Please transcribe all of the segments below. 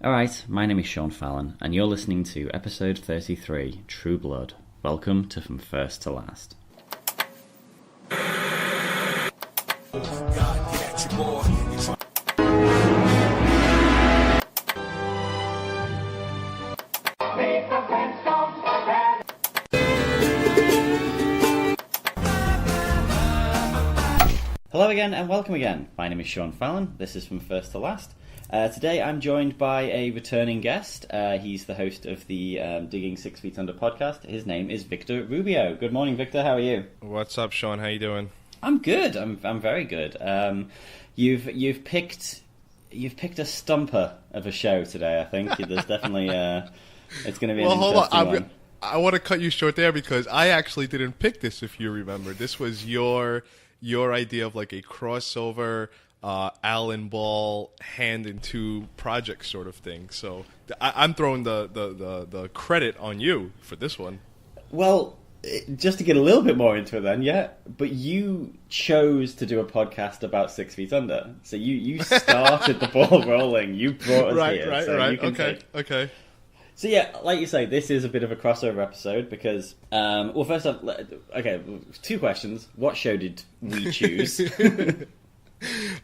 Alright, my name is Sean Fallon, and you're listening to episode 33, True Blood. Welcome to From First to Last. Hello again, and welcome again. My name is Sean Fallon. This is From First to Last. Today I'm joined by a returning guest. He's the host of the Digging 6 Feet Under podcast. His name is Victor Rubio. Good morning, Victor. How are you? What's up, Sean? How you doing? I'm good. I'm very good. You've picked a stumper of a show today. I think there's definitely it's going to be an interesting one. I want to cut you short there because I actually didn't pick this. If you remember, this was your idea of like a crossover. Alan Ball hand in two projects sort of thing. So I'm throwing the credit on you for this one. Well, just to get a little bit more into it then, yeah. But you chose to do a podcast about 6 Feet Under. So you started the ball rolling. You brought us here. Right. You can Okay. So yeah, like you say, this is a bit of a crossover episode because, well, first off, okay, two questions. What show did we choose?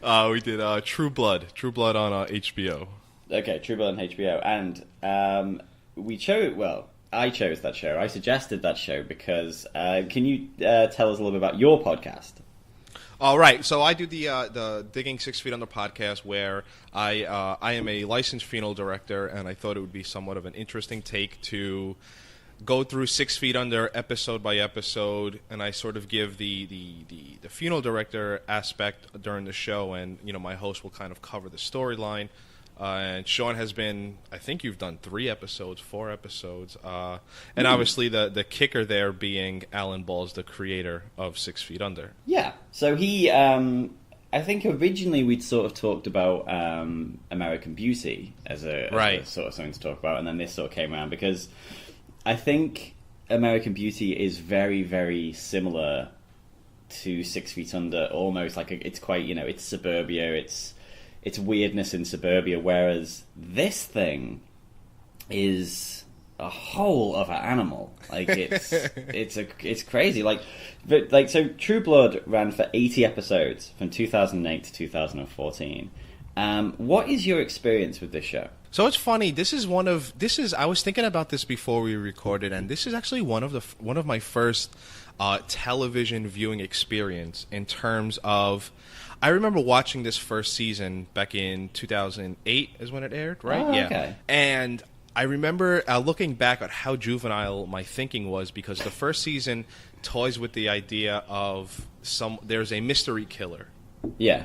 We did True Blood on HBO. Okay, True Blood on HBO, and I chose that show. I suggested that show because can you tell us a little bit about your podcast? All right, so I do the Digging 6 Feet Under podcast where I am a licensed funeral director, and I thought it would be somewhat of an interesting take to go through 6 Feet Under episode by episode, and I sort of give the funeral director aspect during the show, and my host will kind of cover the storyline. And Sean has been, I think you've done 4 episodes, and obviously the kicker there being Alan Ball's the creator of 6 Feet Under. Yeah, so he, I think originally we'd sort of talked about American Beauty as a sort of something to talk about, and then this sort of came around because I think American Beauty is very, very similar to 6 Feet Under, almost like it's quite, it's suburbia, it's weirdness in suburbia, whereas this thing is a whole other animal. Like it's crazy. So True Blood ran for 80 episodes from 2008 to 2014. What is your experience with this show? So it's funny. I was thinking about this before we recorded, and this is actually one of my first television viewing experience in terms of. I remember watching this first season back in 2008 is when it aired, right? Oh, yeah. Okay. And I remember looking back at how juvenile my thinking was because the first season toys with the idea of there's a mystery killer. Yeah.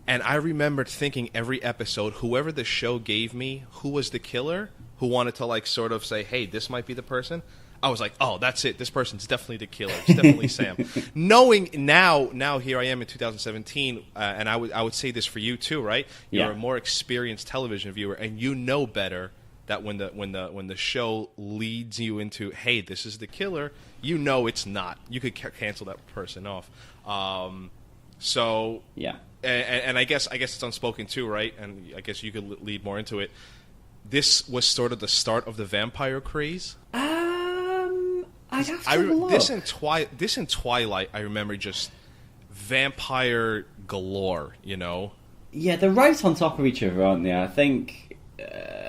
And I remembered thinking every episode, whoever the show gave me, who was the killer, who wanted to like sort of say, hey, this might be the person. I was like, oh, that's it. This person's definitely the killer. It's definitely Sam. Knowing now here I am in 2017, and I would say this for you too, right? You're a more experienced television viewer, and you know better that when the show leads you into, hey, this is the killer, it's not. You could cancel that person off. So yeah. And I guess it's unspoken too, right? And I guess you could lead more into it. This was sort of the start of the vampire craze. I'd have to look. This in Twilight, I remember just vampire galore. Yeah, they're right on top of each other, aren't they? I think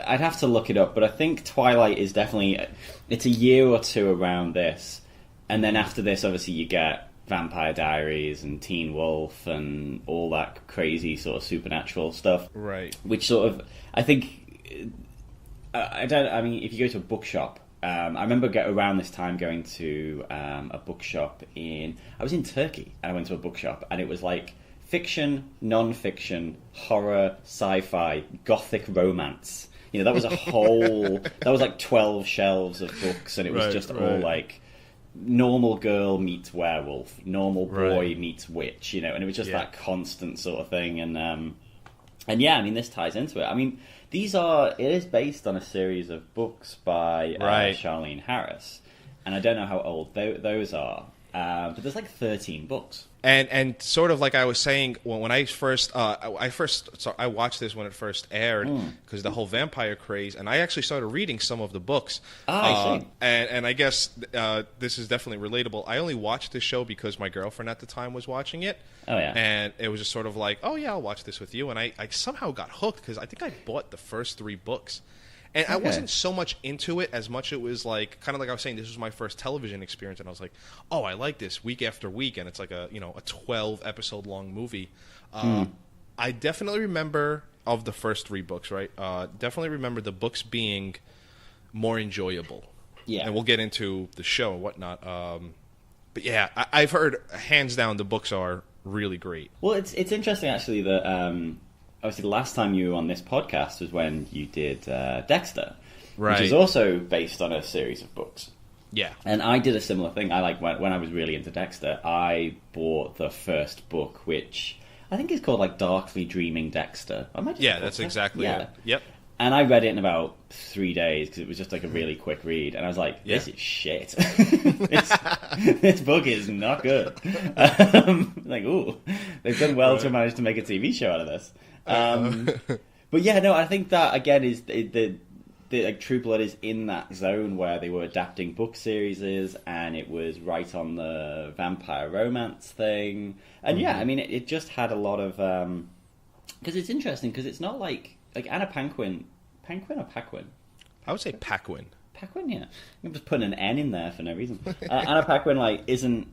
I'd have to look it up, but I think Twilight is definitely it's a year or two around this, and then after this, obviously, you get Vampire Diaries and Teen Wolf and all that crazy sort of supernatural stuff. Right. Which sort of, I think, I mean, if you go to a bookshop, I remember around this time going to a bookshop I was in Turkey, and I went to a bookshop, and it was like fiction, non-fiction, horror, sci-fi, gothic romance. That was a whole, that was like 12 shelves of books, and it was all like, normal girl meets werewolf, normal boy meets witch, and it was just that constant sort of thing. And yeah, I mean, this ties into it. I mean, it is based on a series of books by Charlene Harris, and I don't know how old those are. But there's like 13 books. And sort of like I was saying, when I watched this when it first aired because the whole vampire craze, and I actually started reading some of the books. I see. And I guess this is definitely relatable. I only watched this show because my girlfriend at the time was watching it. Oh yeah. And it was just sort of like, oh yeah, I'll watch this with you. And I somehow got hooked because I think I bought the first 3 books. And I wasn't so much into it as much it was like, kind of like I was saying, this was my first television experience, and I was like, oh, I like this week after week, and it's like a 12-episode long movie. I definitely remember of the first 3 books, right? Definitely remember the books being more enjoyable. Yeah. And we'll get into the show and whatnot. But yeah, I've heard, hands down, the books are really great. Well, it's interesting, actually, that... obviously, the last time you were on this podcast was when you did Dexter, which is also based on a series of books. Yeah. And I did a similar thing. I when I was really into Dexter, I bought the first book, which I think is called like Darkly Dreaming Dexter. Yeah, that's exactly it. Yep. And I read it in about 3 days because it was just like a really quick read. And I was like, this is shit. this book is not good. Like, ooh, they've done well to manage to make a TV show out of this. But yeah, no, I think that again is the like True Blood is in that zone where they were adapting book series, and it was right on the vampire romance thing. And yeah, I mean, it just had a lot of because it's interesting because it's not like Anna Paquin or Paquin. I would say Paquin. Paquin, yeah. I'm just putting an N in there for no reason. Anna Paquin isn't.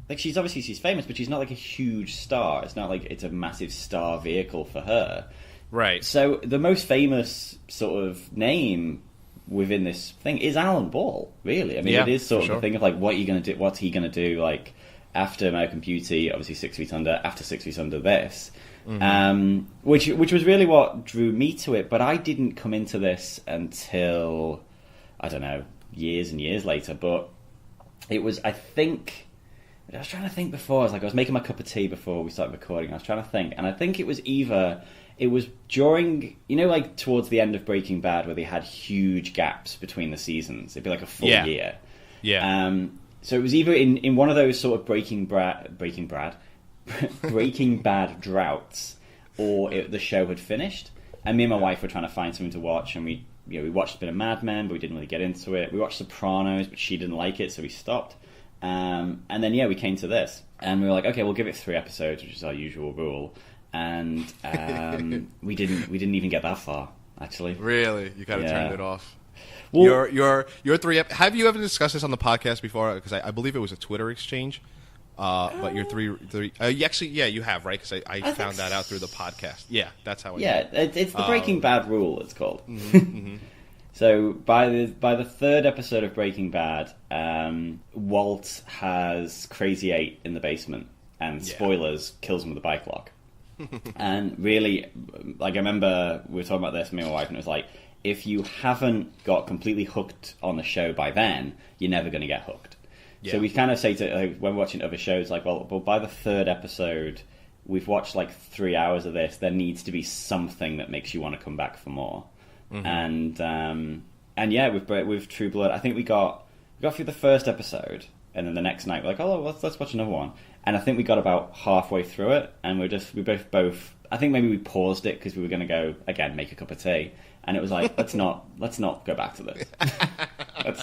Like, she's famous, but she's not, like, a huge star. It's not like it's a massive star vehicle for her. Right. So the most famous sort of name within this thing is Alan Ball, really. I mean, it is sort of the thing of, like, what are you going to do? What's he going to do, like, after American Beauty, obviously 6 Feet Under, after 6 Feet Under this. Which was really what drew me to it. But I didn't come into this until, I don't know, years and years later. But it was, I was trying to think before. I was making my cup of tea before we started recording. I was trying to think, and I think it was during, like towards the end of Breaking Bad, where they had huge gaps between the seasons. It'd be like a full year. Yeah. So it was either in one of those sort of Breaking Bad droughts, or the show had finished, and me and my wife were trying to find something to watch, and we watched a bit of Mad Men, but we didn't really get into it. We watched Sopranos, but she didn't like it, so we stopped. And then we came to this, and we were like, okay, we'll give it 3 episodes, which is our usual rule. And we didn't even get that far, actually. Really, you kind of turned it off. Well, your 3. Have you ever discussed this on the podcast before? Because I believe it was a Twitter exchange. But your 3 actually, you have, right? Because I found that out through the podcast. Yeah, that's how. It's the Breaking Bad rule. It's called. Mm-hmm. So by the 3rd episode of Breaking Bad, Walt has Crazy 8 in the basement, and spoilers, kills him with a bike lock. And really, like, I remember we were talking about this, me and my wife, and it was like, if you haven't got completely hooked on the show by then, you're never going to get hooked. Yeah. So we kind of say to when watching other shows, like, well, by the 3rd episode, we've watched like 3 hours of this. There needs to be something that makes you want to come back for more. Mm-hmm. And yeah, with True Blood, I think we got through the first episode, and then the next night we're like, oh, let's watch another one. And I think we got about halfway through it, and we both. I think maybe we paused it because we were going to go again, make a cup of tea, and it was like, let's not go back to this.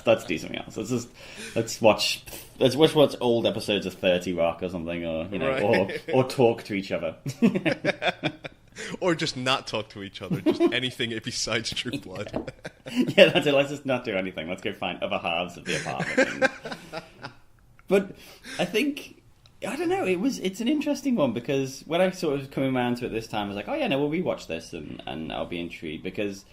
let's do something else. Let's watch old episodes of 30 Rock or something, or or talk to each other. Or just not talk to each other, just anything besides True Blood. Yeah, that's it. Let's just not do anything. Let's go find other halves of the apartment. But I think, I don't know, it's an interesting one, because when I sort of coming around to it this time, I was like, oh yeah, no, we'll rewatch this and I'll be intrigued, because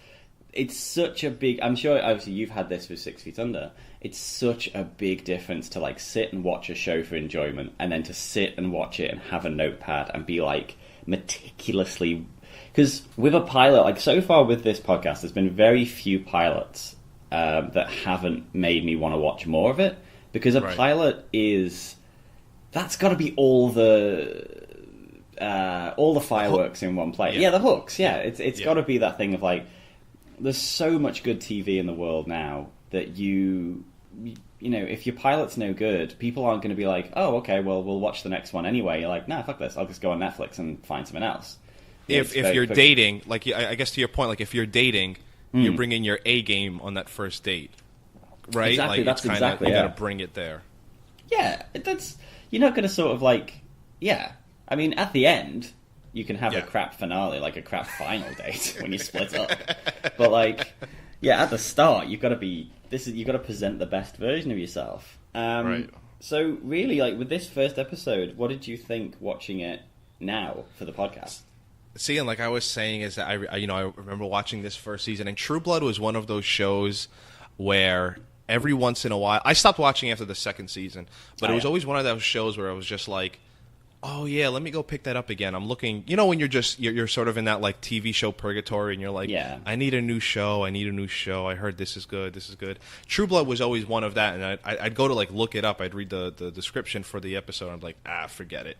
it's such a big, I'm sure obviously you've had this with 6 Feet Under, it's such a big difference to like sit and watch a show for enjoyment, and then to sit and watch it and have a notepad and be like, meticulously, because with a pilot, like so far with this podcast, there's been very few pilots that haven't made me want to watch more of it, because a pilot that's got to be all the fireworks in one place. Yeah, the hooks. Yeah, it's got to be that thing of like, there's so much good TV in the world now that you if your pilot's no good, people aren't going to be like, oh, okay, well, we'll watch the next one anyway. You're like, nah, fuck this. I'll just go on Netflix and find something else. If you're dating, like, I guess to your point, like, if you're dating, you're bringing your A game on that first date, right? Exactly, like, that's exactly, you got to bring it there. Yeah, you're not going to sort of like, I mean, at the end, you can have a crap finale, like a crap final date when you split up. But like, at the start, you've got to present the best version of yourself. Right. So really, like with this first episode, what did you think watching it now for the podcast? See, and like I was saying, is that I remember watching this first season, and True Blood was one of those shows where every once in a while, I stopped watching after the second season, but it was always one of those shows where I was just like, oh yeah, let me go pick that up again. I'm looking, when you're sort of in that like TV show purgatory, and you're like, I need a new show. I heard this is good. True Blood was always one of that, and I'd go to like look it up. I'd read the description for the episode. I'm like, forget it.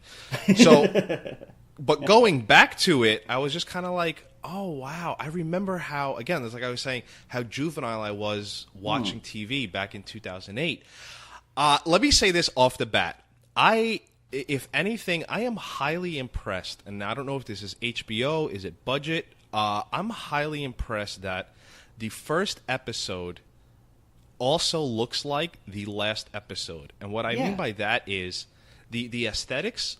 So. But going back to it, I was just kind of like, oh, wow. I remember how, again, it's like I was saying, how juvenile I was watching TV back in 2008. Let me say this off the bat. If anything, I am highly impressed, and I don't know if this is HBO, is it budget? I'm highly impressed that the first episode also looks like the last episode. And what I mean by that is the aesthetics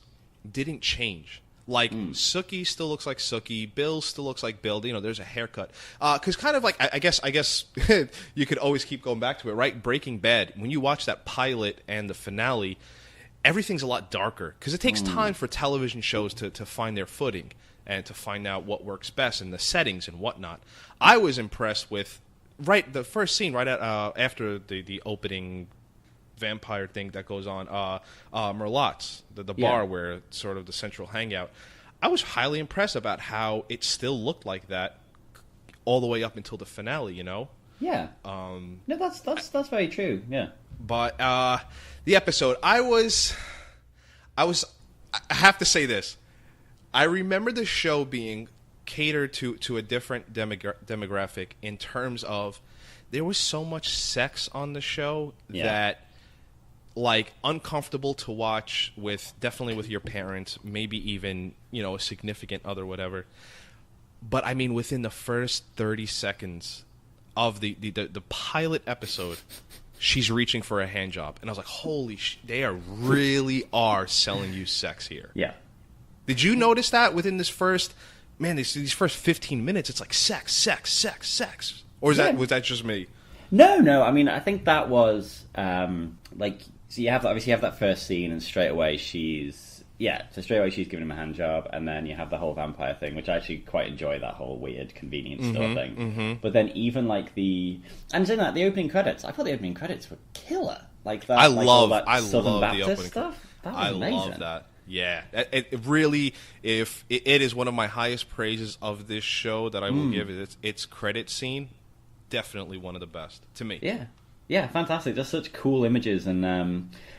didn't change. Like, Sookie still looks like Sookie. Bill still looks like Bill. There's a haircut. Because kind of like, I guess you could always keep going back to it, right? Breaking Bad, when you watch that pilot and the finale, everything's a lot darker. Because it takes time for television shows to find their footing and to find out what works best and the settings and whatnot. I was impressed with, the first scene right after the opening vampire thing that goes on, Merlot's, the bar where it's sort of the central hangout. I was highly impressed about how it still looked like that all the way up until the finale, Yeah. No, that's very true, yeah. But the episode, I have to say this. I remember the show being catered to a different demographic in terms of there was so much sex on the show that like uncomfortable to watch definitely with your parents, maybe even, a significant other, whatever. But I mean, within the first 30 seconds of the pilot episode, she's reaching for a hand job. And I was like, holy they really are selling you sex here. Yeah. Did you notice that within this first, these first 15 minutes, it's like sex. Or was that just me? No. I mean, I think that was, so you have that first scene, and straight away she's giving him a hand job, and then you have the whole vampire thing, which I actually quite enjoy, that whole weird convenience store thing. Mm-hmm. But then even like the opening credits, I thought the opening credits were killer. Like that, I love Southern Baptist the opening stuff. That was amazing. Love that. Yeah, it really, if it is one of my highest praises of this show that I will give it, its credit scene, definitely one of the best to me. Yeah, fantastic. Just such cool images, and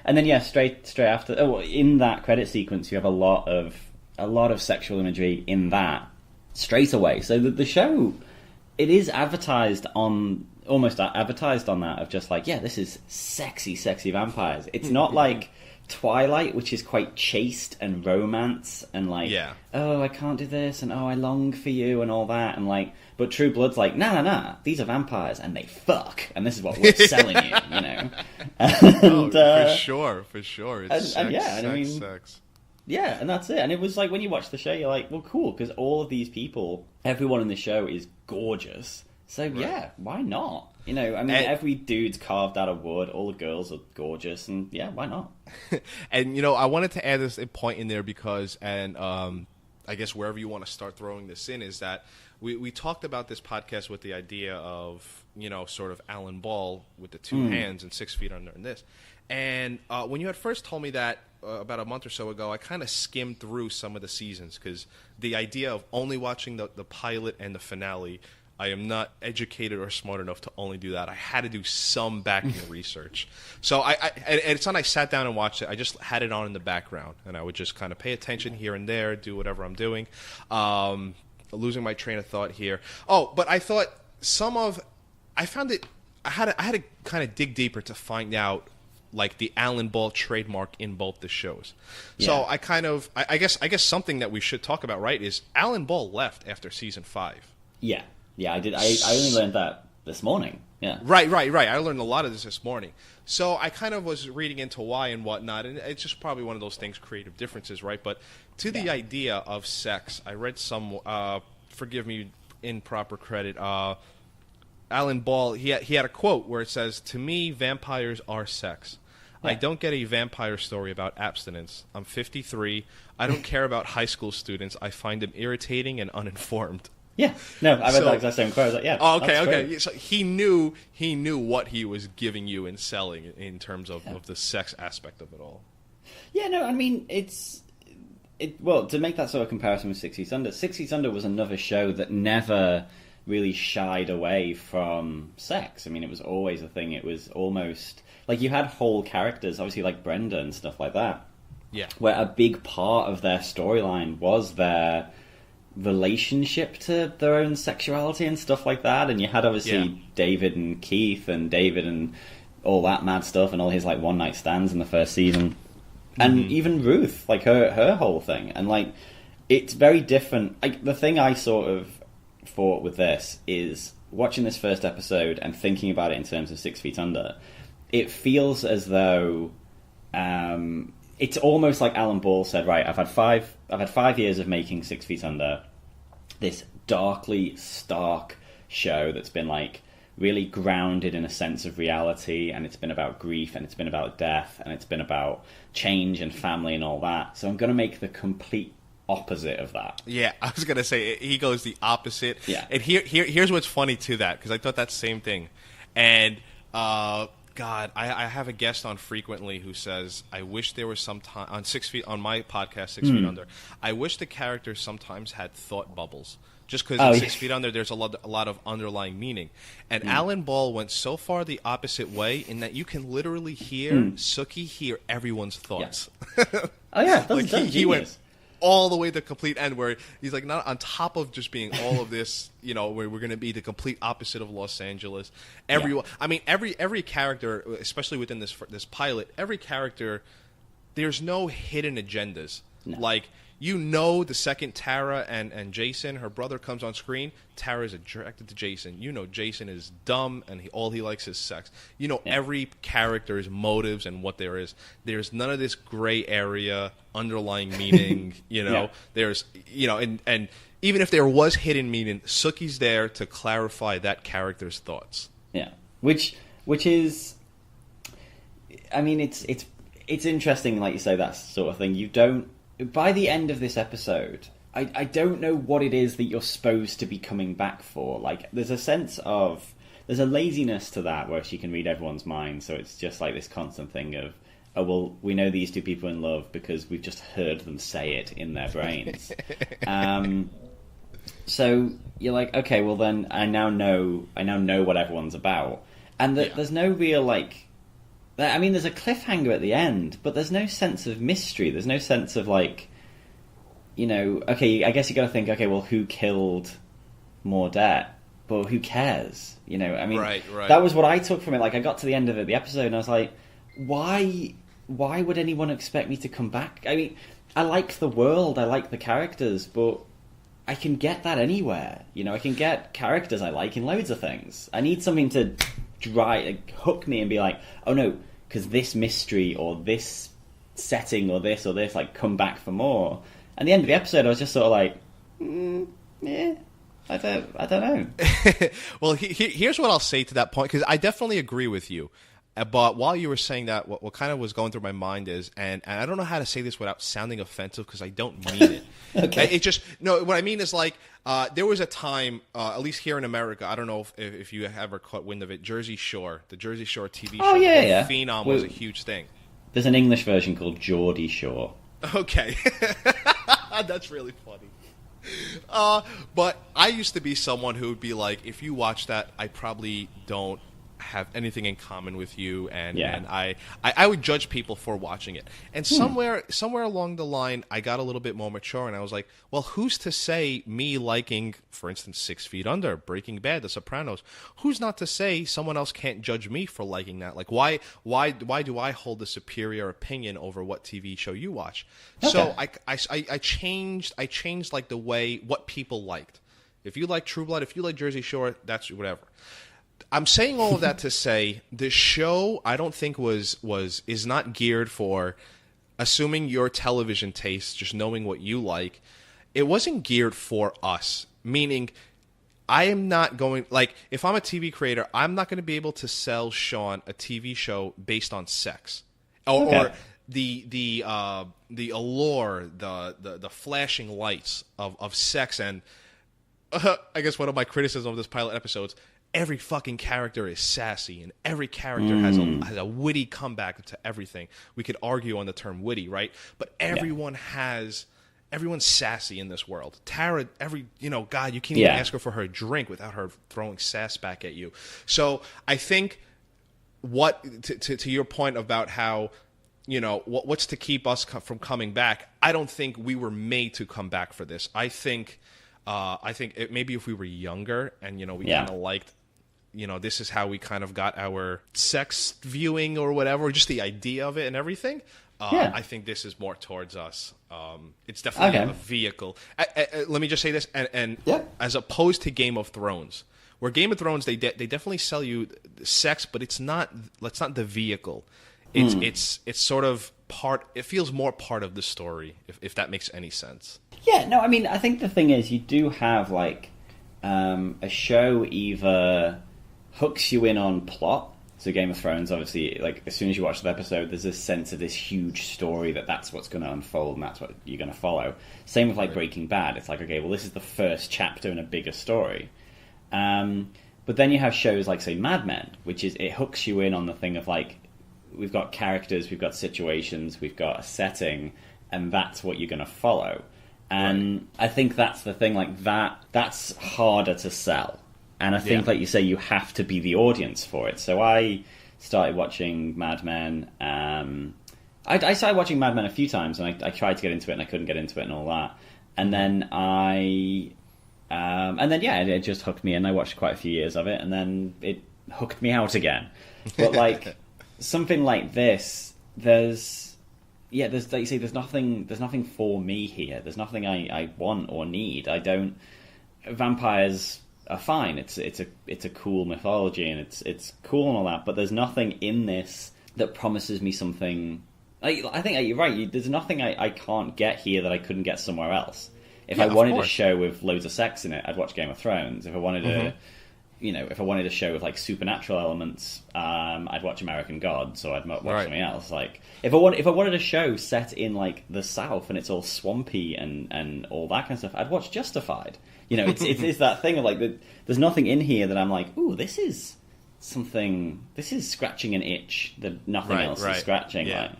then straight after, in that credit sequence, you have a lot of sexual imagery in that straight away. So the show, it is almost advertised on that of just like, this is sexy vampires. It's not like Twilight, which is quite chaste and romance and like, oh, I can't do this, and oh, I long for you and all that, and like, but True Blood's like, nah, these are vampires and they fuck, and this is what we're selling you, And, for sure, it's sex. Yeah, and that's it. And it was like, when you watch the show, you're like, well, cool, because all of these people, everyone in the show is gorgeous. So why not? Every dude's carved out of wood. All the girls are gorgeous, and why not? And I wanted to add this point in there because, and I guess wherever you want to start throwing this in, is that we talked about this podcast with the idea of sort of Alan Ball with the two hands and 6 feet under and this. And when you had first told me that about a month or so ago, I kind of skimmed through some of the seasons because the idea of only watching the pilot and the finale, I am not educated or smart enough to only do that. I had to do some back-end research. So it's not I sat down and watched it. I just had it on in the background, and I would just kind of pay attention here and there, do whatever I'm doing. Losing my train of thought here. Oh, but I thought I found it I had to kind of dig deeper to find out like the Alan Ball trademark in both the shows. So I guess something that we should talk about, right, is Alan Ball left after season 5. Yeah, I did. I only learned that this morning. Yeah. Right. I learned a lot of this morning. So I kind of was reading into why and whatnot, and it's just probably one of those things, creative differences, right? But to the idea of sex, I read some, forgive me, improper credit, Alan Ball, he had a quote where it says, "To me, vampires are sex. Yeah. I don't get a vampire story about abstinence. I'm 53. I don't care about high school students. I find them irritating and uninformed." Yeah, no, I read that exact same quote. I was like, yeah. Oh, okay. So he knew what he was giving you and selling in terms of the sex aspect of it all. Yeah, no, I mean, well, to make that sort of comparison with 6 Feet Under, 6 Feet Under was another show that never really shied away from sex. I mean, it was always a thing. It was almost like you had whole characters, obviously like Brenda and stuff like that. Yeah, where a big part of their storyline was their relationship to their own sexuality and stuff like that. And you had obviously David and Keith and David and all that mad stuff and all his like one night stands in the first season. And even Ruth, like her whole thing. And like it's very different. Like the thing I sort of thought with this is watching this first episode and thinking about it in terms of 6 Feet Under, it feels as though it's almost like Alan Ball said, right, I've had 5 years of making 6 Feet Under, this darkly stark show that's been like really grounded in a sense of reality, and it's been about grief, and it's been about death, and it's been about change and family and all that. So I'm going to make the complete opposite of that. Yeah, I was going to say, he goes the opposite. Yeah. And here's what's funny to that, because I thought that same thing. And, God, I have a guest on frequently who says, I wish there was some time, on my podcast, 6 Feet Under, I wish the characters sometimes had thought bubbles. Just because in 6 Feet Under, there's a lot of underlying meaning. And Alan Ball went so far the opposite way in that you can literally hear Sookie hear everyone's thoughts. Yeah. Oh, yeah. Like he went all the way to the complete end where he's like, not on top of just being all of this, you know, where we're going to be the complete opposite of Los Angeles. Everyone, I mean, every character, especially within this pilot, every character, there's no hidden agendas. No. Like, you know, the second Tara and Jason, her brother, comes on screen, Tara is attracted to Jason. You know Jason is dumb and all he likes is sex. You know every character's motives and what there is. There's none of this gray area, underlying meaning, you know. There's, you know, and even if there was hidden meaning, Sookie's there to clarify that character's thoughts. Yeah. Which is, I mean, it's interesting, like you say, that sort of thing. You don't, by the end of this episode, I don't know what it is that you're supposed to be coming back for. Like, there's a sense of, there's a laziness to that where she can read everyone's mind, so it's just like this constant thing of, oh, well, we know these two people in love because we've just heard them say it in their brains. So you're like, okay, well then I now know what everyone's about. And there's no real, like, I mean, there's a cliffhanger at the end, but there's no sense of mystery. There's no sense of, like, you know, okay, I guess you got to think, okay, well, who killed Mordette? But who cares? You know, I mean, right. That was what I took from it. Like, I got to the end of the episode, and I was like, why would anyone expect me to come back? I mean, I like the world, I like the characters, but I can get that anywhere. You know, I can get characters I like in loads of things. I need something to hook me and be like, oh no, because this mystery or this setting or this, like, come back for more. And the end of the episode, I was just sort of like, yeah, I don't know. Well, here's what I'll say to that point, because I definitely agree with you. But while you were saying that, what kind of was going through my mind is, and I don't know how to say this without sounding offensive because I don't mean it. Okay. It just, no, what I mean is, like, there was a time, at least here in America, I don't know if you ever caught wind of it, Jersey Shore, the Jersey Shore TV show. Oh, yeah. Phenom was a huge thing. There's an English version called Geordie Shore. Okay. That's really funny. But I used to be someone who would be like, if you watch that, I probably don't have anything in common with you, and Yeah. and I would judge people for watching it. And somewhere along the line, I got a little bit more mature, and I was like, well, who's to say me liking, for instance, 6 Feet Under, Breaking Bad, The Sopranos? Who's not to say someone else can't judge me for liking that? Like, why do I hold a superior opinion over what TV show you watch? Okay. So I changed like the way what people liked. If you like True Blood, if you like Jersey Shore, that's whatever. I'm saying all of that to say the show I don't think is not geared for, assuming your television taste, just knowing what you like. It wasn't geared for us, meaning I am not going, like, if I'm a TV creator, I'm not going to be able to sell Sean a TV show based on sex or the allure, the flashing lights of sex. And I guess one of my criticisms of this pilot episodes, every fucking character is sassy, and every character has a witty comeback to everything. We could argue on the term witty, right? But everyone's sassy in this world. Tara, God, you can't even ask her for her drink without her throwing sass back at you. So I think to your point about how, what's to keep us from coming back, I don't think we were made to come back for this. I think maybe if we were younger and, we kind of liked, this is how we kind of got our sex viewing or whatever, just the idea of it and everything. I think this is more towards us. It's definitely a vehicle. Let me just say this, and as opposed to Game of Thrones, where Game of Thrones they definitely sell you sex, but it's not the vehicle. It's sort of part. It feels more part of the story, if that makes any sense. Yeah, no, I mean, I think the thing is, you do have, like, a show either hooks you in on plot. So Game of Thrones, obviously, like, as soon as you watch the episode, there's this sense of this huge story that's what's going to unfold and that's what you're going to follow. Same with, like, Breaking Bad. It's like, okay, well, this is the first chapter in a bigger story. But then you have shows like, say, Mad Men, which is, it hooks you in on the thing of, like, we've got characters, we've got situations, we've got a setting, and that's what you're going to follow. And I think that's the thing, like, that's harder to sell. And I think, like you say, you have to be the audience for it. So I started watching Mad Men. I started watching Mad Men a few times, and I tried to get into it, and I couldn't get into it and all that. And then it just hooked me in. I watched quite a few years of it, and then it hooked me out again. But, like, something like this, there's like you say, there's nothing for me here. There's nothing I want or need. Vampires are fine. It's a cool mythology, and it's cool and all that. But there's nothing in this that promises me something. I think you're right. There's nothing I can't get here that I couldn't get somewhere else. If I wanted a show with loads of sex in it, I'd watch Game of Thrones. If I wanted if I wanted a show with, like, supernatural elements, I'd watch American Gods, or I'd watch something else. Like, if I wanted a show set in, like, the South and it's all swampy and all that kind of stuff, I'd watch Justified. It's that thing of, like, there's nothing in here that I'm like, ooh, this is something. This is scratching an itch that nothing else is scratching. Yeah.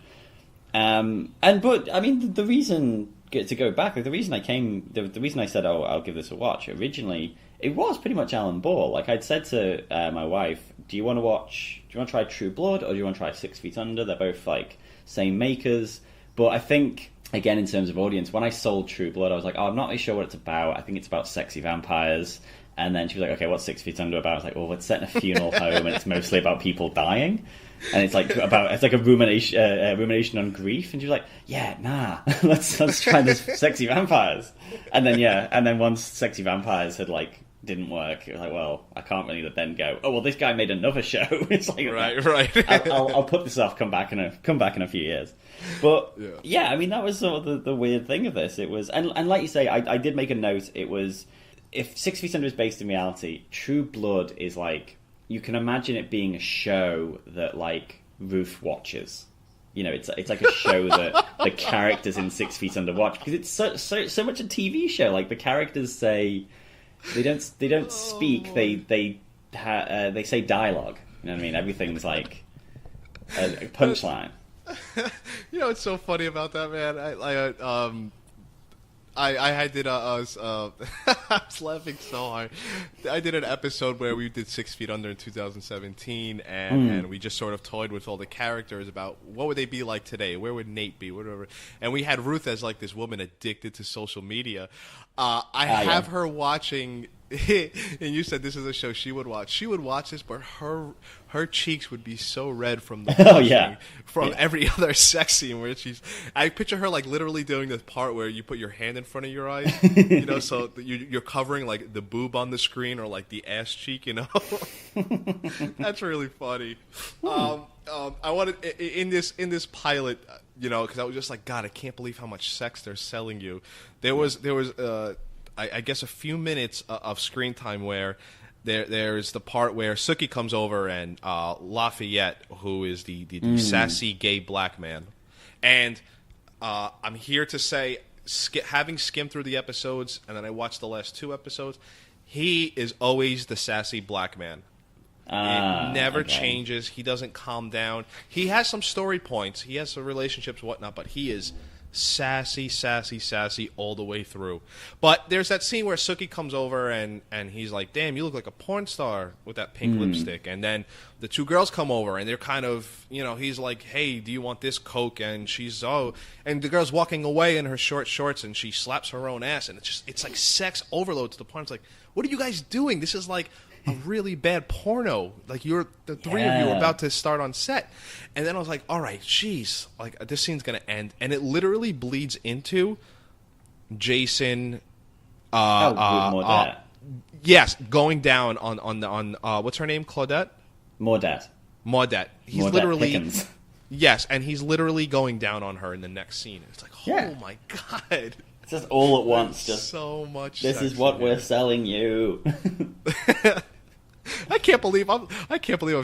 But I mean, the reason to go back, like, the reason I said, I'll give this a watch originally. It was pretty much Alan Ball. Like, I'd said to my wife, do you want to try True Blood, or do you want to try 6 Feet Under? They're both, like, same makers. But I think, again, in terms of audience, when I sold True Blood, I was like, I'm not really sure what it's about. I think it's about sexy vampires. And then she was like, okay, what's 6 Feet Under about? I was like, well, it's set in a funeral home, and it's mostly about people dying. And it's like a rumination on grief. And she was like, yeah, nah, let's try this sexy vampires. And then once sexy vampires had, like, didn't work, it was like, well, I can't really then go, oh, well, this guy made another show. It's like, right. I'll put this off, come back in a few years. But yeah, I mean, that was sort of the weird thing of this. It was, and like you say, I did make a note. It was, if 6 Feet Under is based in reality, True Blood is, like, you can imagine it being a show that, like, Ruth watches. It's like a show that the characters in 6 Feet Under watch, because it's so much a TV show. Like, the characters say, they don't speak. They say dialogue. You know what I mean? Everything's like a punchline. What's so funny about that, man? I did I was laughing so hard. I did an episode where we did 6 Feet Under in 2017, and we just sort of toyed with all the characters about what would they be like today, where would Nate be, whatever. And we had Ruth as like this woman addicted to social media. I have her watching. And you said this is a show she would watch. She would watch this, but her cheeks would be so red from the every other sex scene where I picture her like literally doing the part where you put your hand in front of your eyes, so you're covering like the boob on the screen or like the ass cheek, That's really funny. I wanted in this pilot, because I was just like, God, I can't believe how much sex they're selling you. There was I guess a few minutes of screen time where there's the part where Sookie comes over and Lafayette, who is the sassy gay black man, and I'm here to say, having skimmed through the episodes and then I watched the last 2 episodes, he is always the sassy black man. It never changes. He doesn't calm down. He has some story points. He has some relationships and whatnot, but he is sassy all the way through. But there's that scene where Sookie comes over and he's like, damn, you look like a porn star with that pink lipstick. And then the 2 girls come over and they're kind of, he's like, hey, do you want this Coke? And she's, and the girl's walking away in her short shorts and she slaps her own ass. And it's like sex overload to the point. It's like, what are you guys doing? This is like a really bad porno. Like the 3 of you are about to start on set. And then I was like, all right, jeez, like this scene's going to end. And it literally bleeds into Jason, yes, going down on what's her name? Claudette? Maudette. He's Maudette literally, Pickens. yes. And he's literally going down on her in the next scene. It's like, oh my God. It's just all at once. Just so much. This is what we're selling you. I can't believe I'm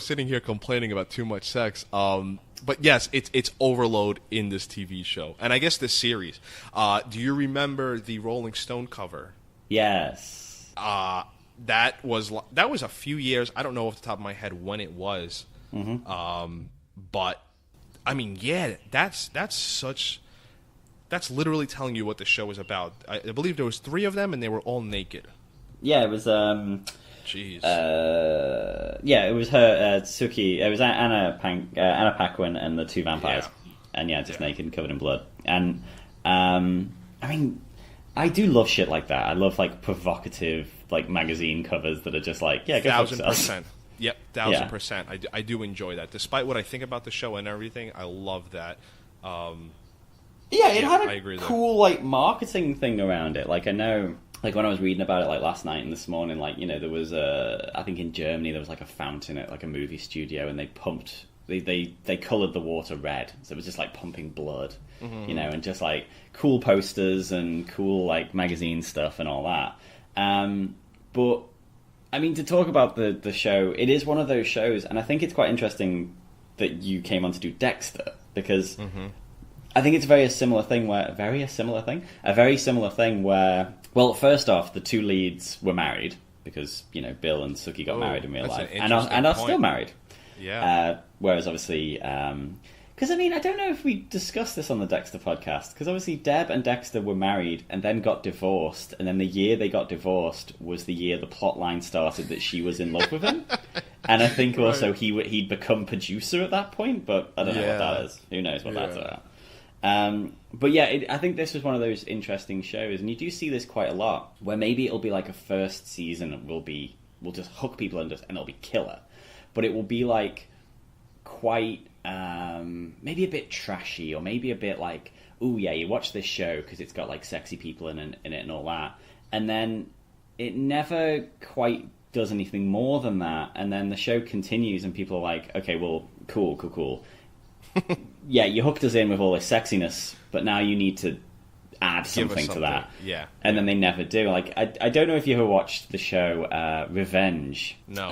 sitting here complaining about too much sex. But yes, it's overload in this TV show, and I guess this series. Do you remember the Rolling Stone cover? Yes. That was a few years. I don't know off the top of my head when it was. But I mean, yeah, that's literally telling you what the show is about. I believe there was 3 of them, and they were all naked. Yeah, it was. Jeez. It was her, Sookie. It was Anna Paquin and the 2 vampires, and just naked and covered in blood. And I mean, I do love shit like that. I love like provocative like magazine covers that are just like, go 1,000%. Yep, 1,000%. I do enjoy that. Despite what I think about the show and everything, I love that. It had a cool like marketing thing around it. Like I know, like when I was reading about it like last night and this morning, like there was I think in Germany there was like a fountain at like a movie studio, and they coloured the water red, so it was just like pumping blood, and just like cool posters and cool like magazine stuff and all that. But I mean, to talk about the show, it is one of those shows, and I think it's quite interesting that you came on to do Dexter, because I think it's a very similar thing where, well, first off, the 2 leads were married, because, Bill and Sookie got married in real life, and are still married. Yeah. Whereas, obviously, because, I mean, I don't know if we discussed this on the Dexter podcast, because obviously Deb and Dexter were married and then got divorced, and then the year they got divorced was the year the plotline started that she was in love with him. And I think also he'd become producer at that point, but I don't know what that is. Who knows what that's about. But I think this was one of those interesting shows, and you do see this quite a lot, where maybe it'll be like a first season we'll just hook people and it'll be killer, but it will be like quite maybe a bit trashy, or maybe a bit like, ooh yeah, you watch this show because it's got like sexy people in it and all that, and then it never quite does anything more than that, and then the show continues and people are like, okay, well, cool. Yeah, you hooked us in with all this sexiness, but now you need to add something to that. Yeah. And then they never do. Like, I don't know if you ever watched the show Revenge. No.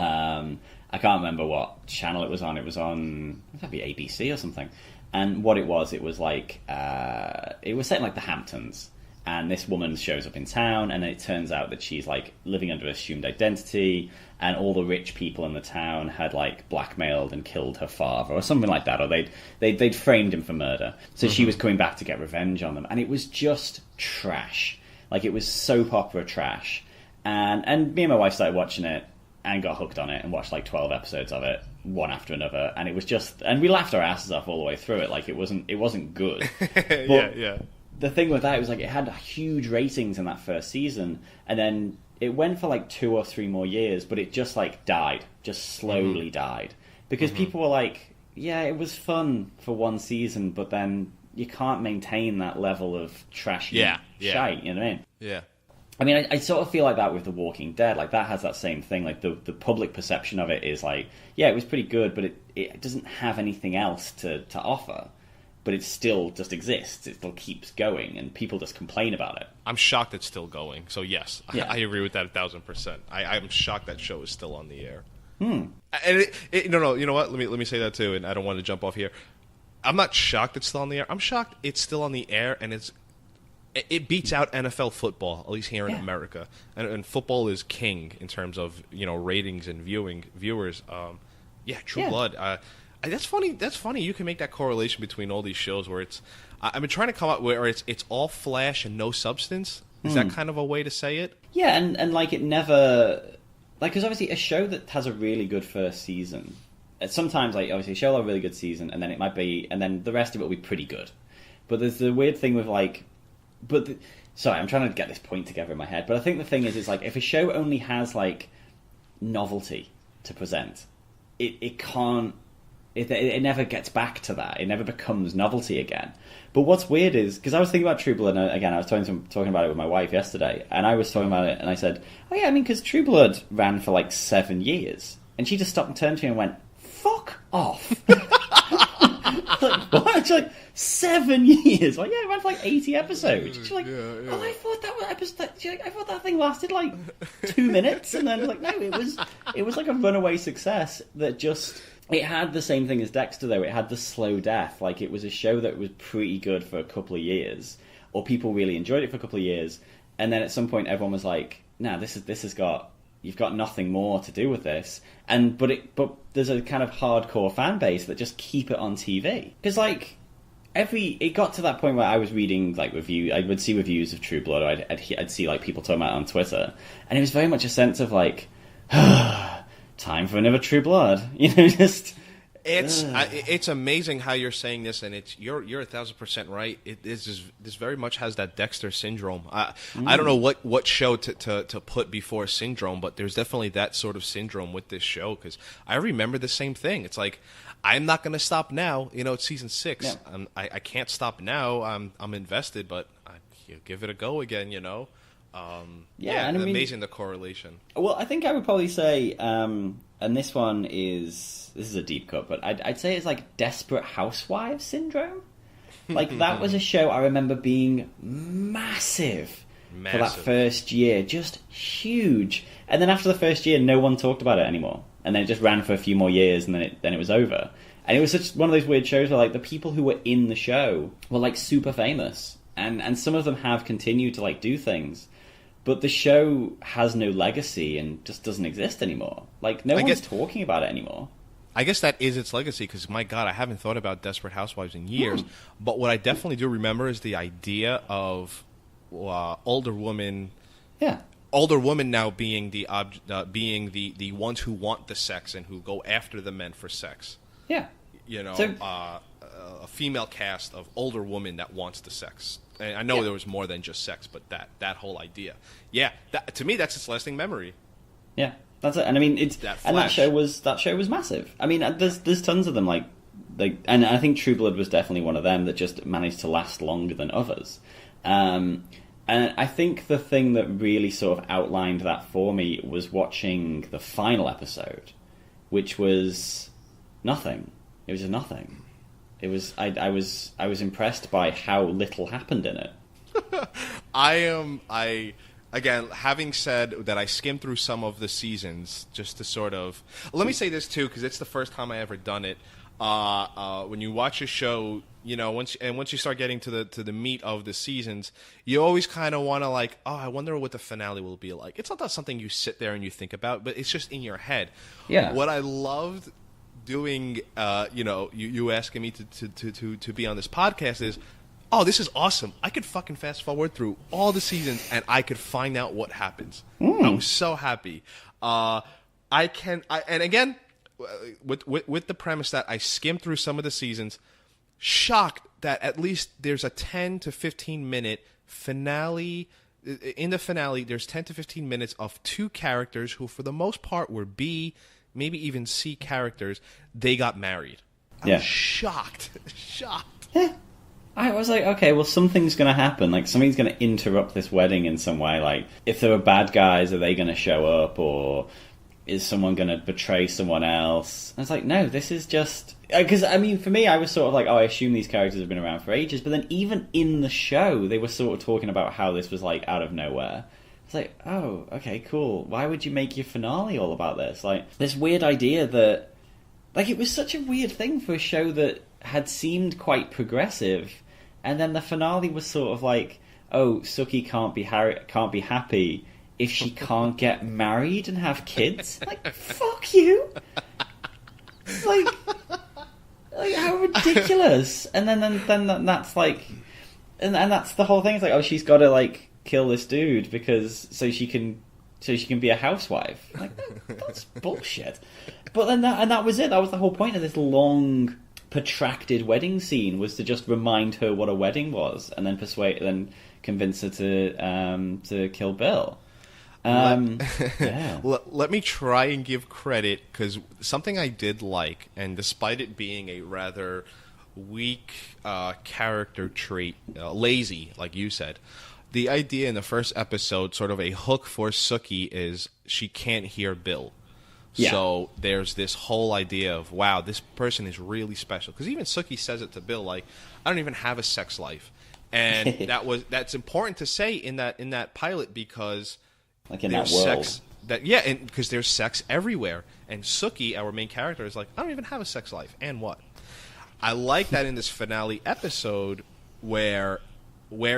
I can't remember what channel it was on. It was on, that'd be ABC or something. And what it was like, it was set in like the Hamptons. And this woman shows up in town, and it turns out that she's like living under assumed identity, and all the rich people in the town had like blackmailed and killed her father or something like that, or they'd framed him for murder. So she was coming back to get revenge on them, and it was just trash. Like, it was soap opera trash. And me and my wife started watching it and got hooked on it and watched like 12 episodes of it, one after another. And it was just... And we laughed our asses off all the way through it. Like, it wasn't good. But yeah. The thing with that, it was like, it had huge ratings in that first season. And then it went for like 2 or 3 more years, but it just like died. Just slowly died. Because people were like, yeah, it was fun for one season, but then you can't maintain that level of trashy shite, you know what I mean? Yeah. I mean, I sort of feel like that with The Walking Dead. Like, that has that same thing. Like, the public perception of it is like, yeah, it was pretty good, but it doesn't have anything else to offer. But it still just exists. It still keeps going, and people just complain about it. I'm shocked it's still going. So, yes, Yeah. I agree with that 1,000%. I'm shocked that show is still on the air. Hmm. And no, you know what? Let me say that too, and I don't want to jump off here. I'm not shocked it's still on the air. I'm shocked it's still on the air, and it beats out NFL football, at least here in America. And football is king in terms of ratings and viewers. True Blood. That's funny. That's funny. You can make that correlation between all these shows where it's. I've been trying to come up where it's all flash and no substance. Is that kind of a way to say it? Yeah, and like it never. Like, because obviously a show that has a really good first season, sometimes, like, obviously a show will have a really good season, and then it might be, and then the rest of it will be pretty good. But there's the weird thing with, like, sorry, I'm trying to get this point together in my head, but I think the thing is like, if a show only has, like, novelty to present, it can't, it never gets back to that. It never becomes novelty again. But what's weird is, because I was thinking about True Blood, and again, I was talking about it with my wife yesterday, and I was talking about it, and I said, oh yeah, I mean, because True Blood ran for like 7 years, and she just stopped and turned to me and went, fuck off. Like, what? She's like, 7 years? Like, yeah, it ran for like 80 episodes. She's like, oh, I thought that was episode. She's like, I thought that thing lasted like 2 minutes, and then like, no, it was like a runaway success that just. It had the same thing as Dexter, though. It had the slow death. Like, it was a show that was pretty good for a couple of years, or people really enjoyed it for a couple of years, and then at some point everyone was like, nah, you've got nothing more to do with this. But there's a kind of hardcore fan base that just keep it on TV. Because, like, it got to that point where I was reading, like, I would see reviews of True Blood, or I'd see, like, people talking about it on Twitter, and it was very much a sense of, like, time for another True Blood, just. It's amazing how you're saying this, and you're 1,000% right. This very much has that Dexter syndrome. I don't know what show to put before syndrome, but there's definitely that sort of syndrome with this show, because I remember the same thing. It's like, I'm not going to stop now. It's season 6. Yeah. I can't stop now. I'm invested, but give it a go again. And amazing the correlation. Well, I think I would probably say, and this is a deep cut, but I'd say it's like Desperate Housewives syndrome. Like, that was a show I remember being massive for that first year, just huge. And then after the first year, no one talked about it anymore, and then it just ran for a few more years, and then it was over. And it was such one of those weird shows where, like, the people who were in the show were like super famous, and some of them have continued to like do things. But the show has no legacy and just doesn't exist anymore. Like, no one's talking about it anymore. I guess that is its legacy, because, my God, I haven't thought about Desperate Housewives in years. But what I definitely do remember is the idea of older women now being the ones who want the sex and who go after the men for sex. Yeah. A female cast of older women that wants the sex. And I know there was more than just sex, but that whole idea. Yeah, to me, that's its lasting memory. Yeah, that's it. And I mean, that show was massive. I mean, there's tons of them, like, and I think True Blood was definitely one of them that just managed to last longer than others. And I think the thing that really sort of outlined that for me was watching the final episode, which was nothing. It was just nothing. It was I was impressed by how little happened in it. Again, having said that, I skimmed through some of the seasons just to sort of. Let me say this too, because it's the first time I ever done it. When you watch a show, once you start getting to the meat of the seasons, you always kind of want to, like, oh, I wonder what the finale will be like. It's not something you sit there and you think about, but it's just in your head. Yeah. What I loved doing, you asking me to be on this podcast is, oh, this is awesome. I could fucking fast forward through all the seasons and I could find out what happens. I was so happy. And again, with the premise that I skimmed through some of the seasons, shocked that at least there's a 10 to 15 minute finale. In the finale, there's 10 to 15 minutes of two characters who, for the most part, were B, maybe even C characters. They got married. I was shocked. Yeah. I was like, okay, well, something's going to happen. Like, something's going to interrupt this wedding in some way. Like, if there are bad guys, are they going to show up? Or is someone going to betray someone else? I was like, no, this is just... Because, I mean, for me, I was sort of like, oh, I assume these characters have been around for ages. But then even in the show, they were sort of talking about how this was, like, out of nowhere. It's like, oh, okay, cool. Why would you make your finale all about this? Like, this weird idea that... Like, it was such a weird thing for a show that had seemed quite progressive. And then the finale was sort of like, oh, Sookie can't be happy if she can't get married and have kids. Like, fuck you! Like how ridiculous! And then that's like, and that's the whole thing. It's like, oh, she's got to like kill this dude because so she can be a housewife. Like, that's bullshit. But then that was it. That was the whole point of this long, protracted wedding scene, was to just remind her what a wedding was, and then convince her to kill Bill. Let me try and give credit, because something I did like, and despite it being a rather weak character trait, lazy, like you said, the idea in the first episode, sort of a hook for Sookie, is she can't hear Bill. Yeah. So there's this whole idea of, wow, this person is really special. Because even Sookie says it to Bill, like, I don't even have a sex life. And that's important to say in that pilot, because like in that world. Sex because there's sex everywhere. And Sookie, our main character, is like, I don't even have a sex life. And what? I like that in this finale episode where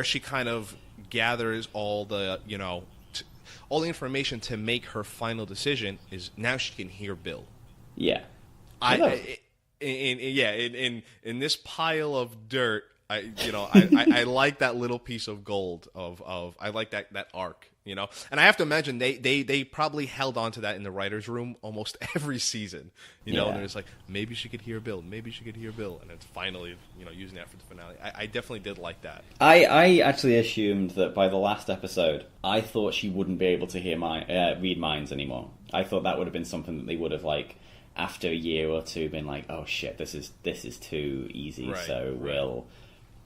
she kind of gathers all the, all the information to make her final decision. Is now she can hear Bill. Yeah. In this pile of dirt, I like that little piece of gold of I like that arc, and I have to imagine they probably held on to that in the writer's room almost every season, and it's like, maybe she could hear Bill, and it's finally, using that for the finale. I definitely did like that. I actually assumed that by the last episode, I thought she wouldn't be able to read minds anymore. I thought that would have been something that they would have, like, after a year or two, been like, oh shit, this is too easy, we'll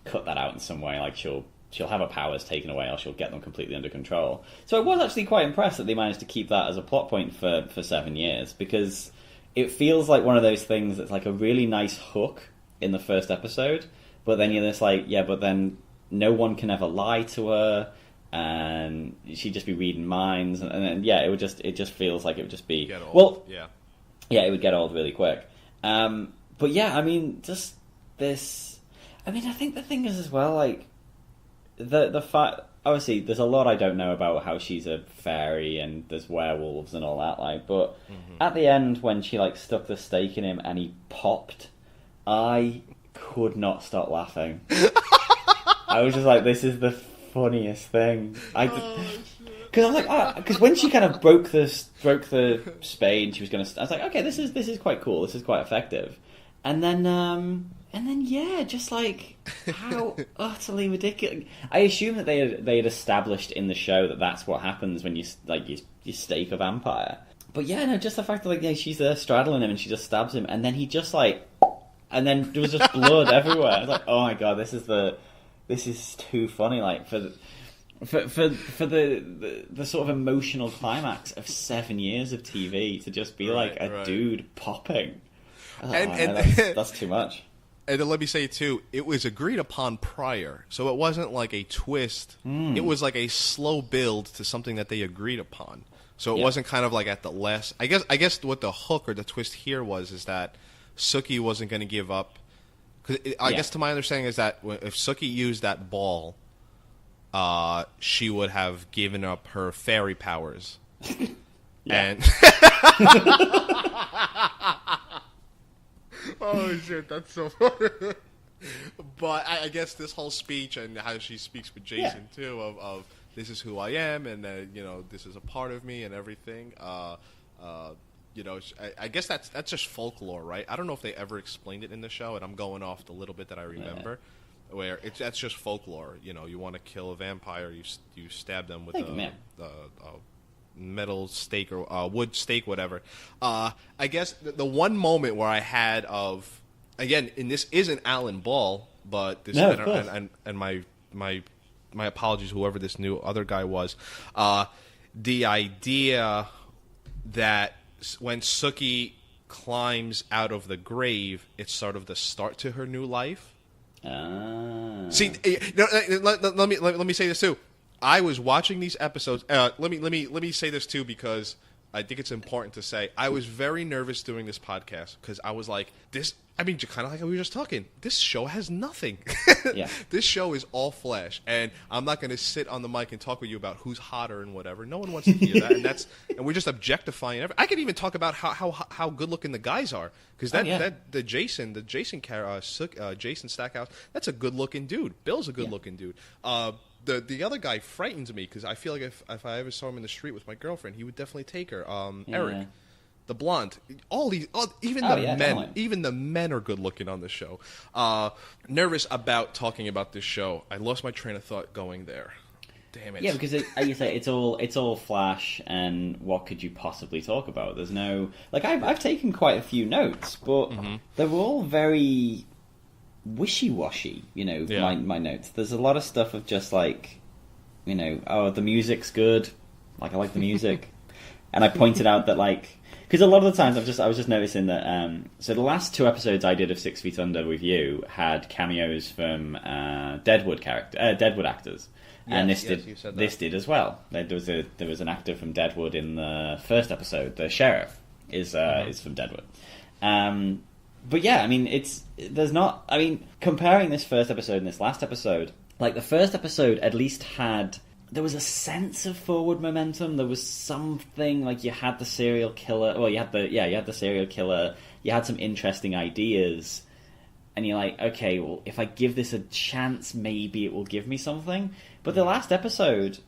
cut that out in some way. Like, she'll have her powers taken away, or she'll get them completely under control. So I was actually quite impressed that they managed to keep that as a plot point for 7 years, because it feels like one of those things that's like a really nice hook in the first episode, but then you're just like, yeah, but then no one can ever lie to her, and she'd just be reading minds, and then it just feels like it would just be it would get old really quick. But yeah, I mean, just this. I mean, I think the thing is as well, like, the fact, obviously, there's a lot I don't know about how she's a fairy and there's werewolves and all that, like, but at the end, when she, like, stuck the stake in him and he popped, I could not stop laughing. I was just like, this is the funniest thing. Because I was like, because when she kind of broke the spade, she was going to, I was like, okay, this is quite cool, this is quite effective. And then, just like how utterly ridiculous. I assume that they had established in the show that that's what happens when you stake a vampire. But yeah, no, just the fact that, like, she's there straddling him and she just stabs him, and then he just like, and then there was just blood everywhere. I was like, oh my god, this is too funny. Like for the sort of emotional climax of 7 years of TV to just be like a dude popping. That's too much. And then let me say, too, it was agreed upon prior. So it wasn't like a twist. It was like a slow build to something that they agreed upon. So it wasn't kind of like at the last... I guess what the hook or the twist here is that Sookie wasn't going to give up. Cause I guess to my understanding is that if Sookie used that ball, she would have given up her fairy powers. And... Oh shit, that's so funny. But I guess this whole speech and how she speaks with Jason too of this is who I am, and this is a part of me and everything. I guess that's just folklore, right? I don't know if they ever explained it in the show, and I'm going off the little bit that I remember, where that's just folklore. You want to kill a vampire, you stab them with a metal stake or wood stake, whatever. I guess the one moment where I had of, again, and this isn't Alan Ball, but this and my apologies, whoever this new other guy was, the idea that when Sookie climbs out of the grave, it's sort of the start to her new life. See, let me say this too. I was watching these episodes. Let me say this too, because I think it's important to say I was very nervous doing this podcast because I was like, this. I mean, kind of like we were just talking. This show has nothing. Yeah. This show is all flesh, and I'm not going to sit on the mic and talk with you about who's hotter and whatever. No one wants to hear that, and we're just objectifying everything. I could even talk about how good looking the guys are, because the Jason Stackhouse, that's a good looking dude. Bill's a good looking dude. The other guy frightens me because I feel like if I ever saw him in the street with my girlfriend, he would definitely take her. Eric. The blonde, even the men are good looking on the show. Nervous about talking about this show. I lost my train of thought going there. Damn it. Yeah, because like you say, it's all flash, and what could you possibly talk about? There's no I've taken quite a few notes, but they're all very wishy-washy. My notes. There's a lot of stuff of just the music's good. I like the music, and I pointed out that because a lot of the times I was just noticing that so the last 2 episodes I did of 6 Feet Under with you had cameos from Deadwood actors, and this did as well. There was an actor from Deadwood in the first episode. The sheriff is from Deadwood. But yeah, I mean comparing this first episode and this last episode, the first episode at least had. There was a sense of forward momentum. There was something you had the serial killer. Well, you had the serial killer. You had some interesting ideas, and you're like, okay, well, if I give this a chance, maybe it will give me something. But the last episode,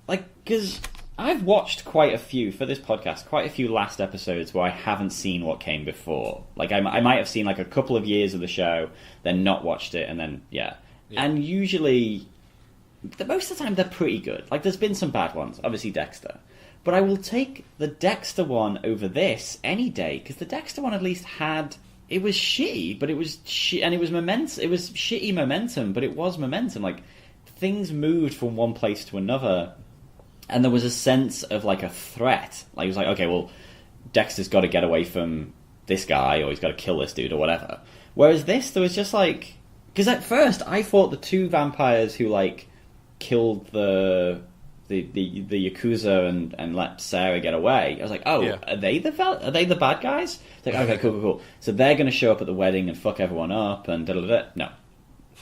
because I've watched quite a few for this podcast, quite a few last episodes where I haven't seen what came before. I might have seen a couple of years of the show, then not watched it, and then and usually. Most of the time, they're pretty good. There's been some bad ones, obviously Dexter. But I will take the Dexter one over this any day, because the Dexter one at least had... It was shitty, but it was... and it was momentum. It was shitty momentum, but it was momentum. Things moved from one place to another, and there was a sense of, a threat. It was okay, well, Dexter's got to get away from this guy, or he's got to kill this dude, or whatever. Whereas this, there was just, Because at first, I thought the 2 vampires who, killed the Yakuza and let Sarah get away. I was like, are they the bad guys? It's okay, cool. So they're going to show up at the wedding and fuck everyone up and da-da-da. No.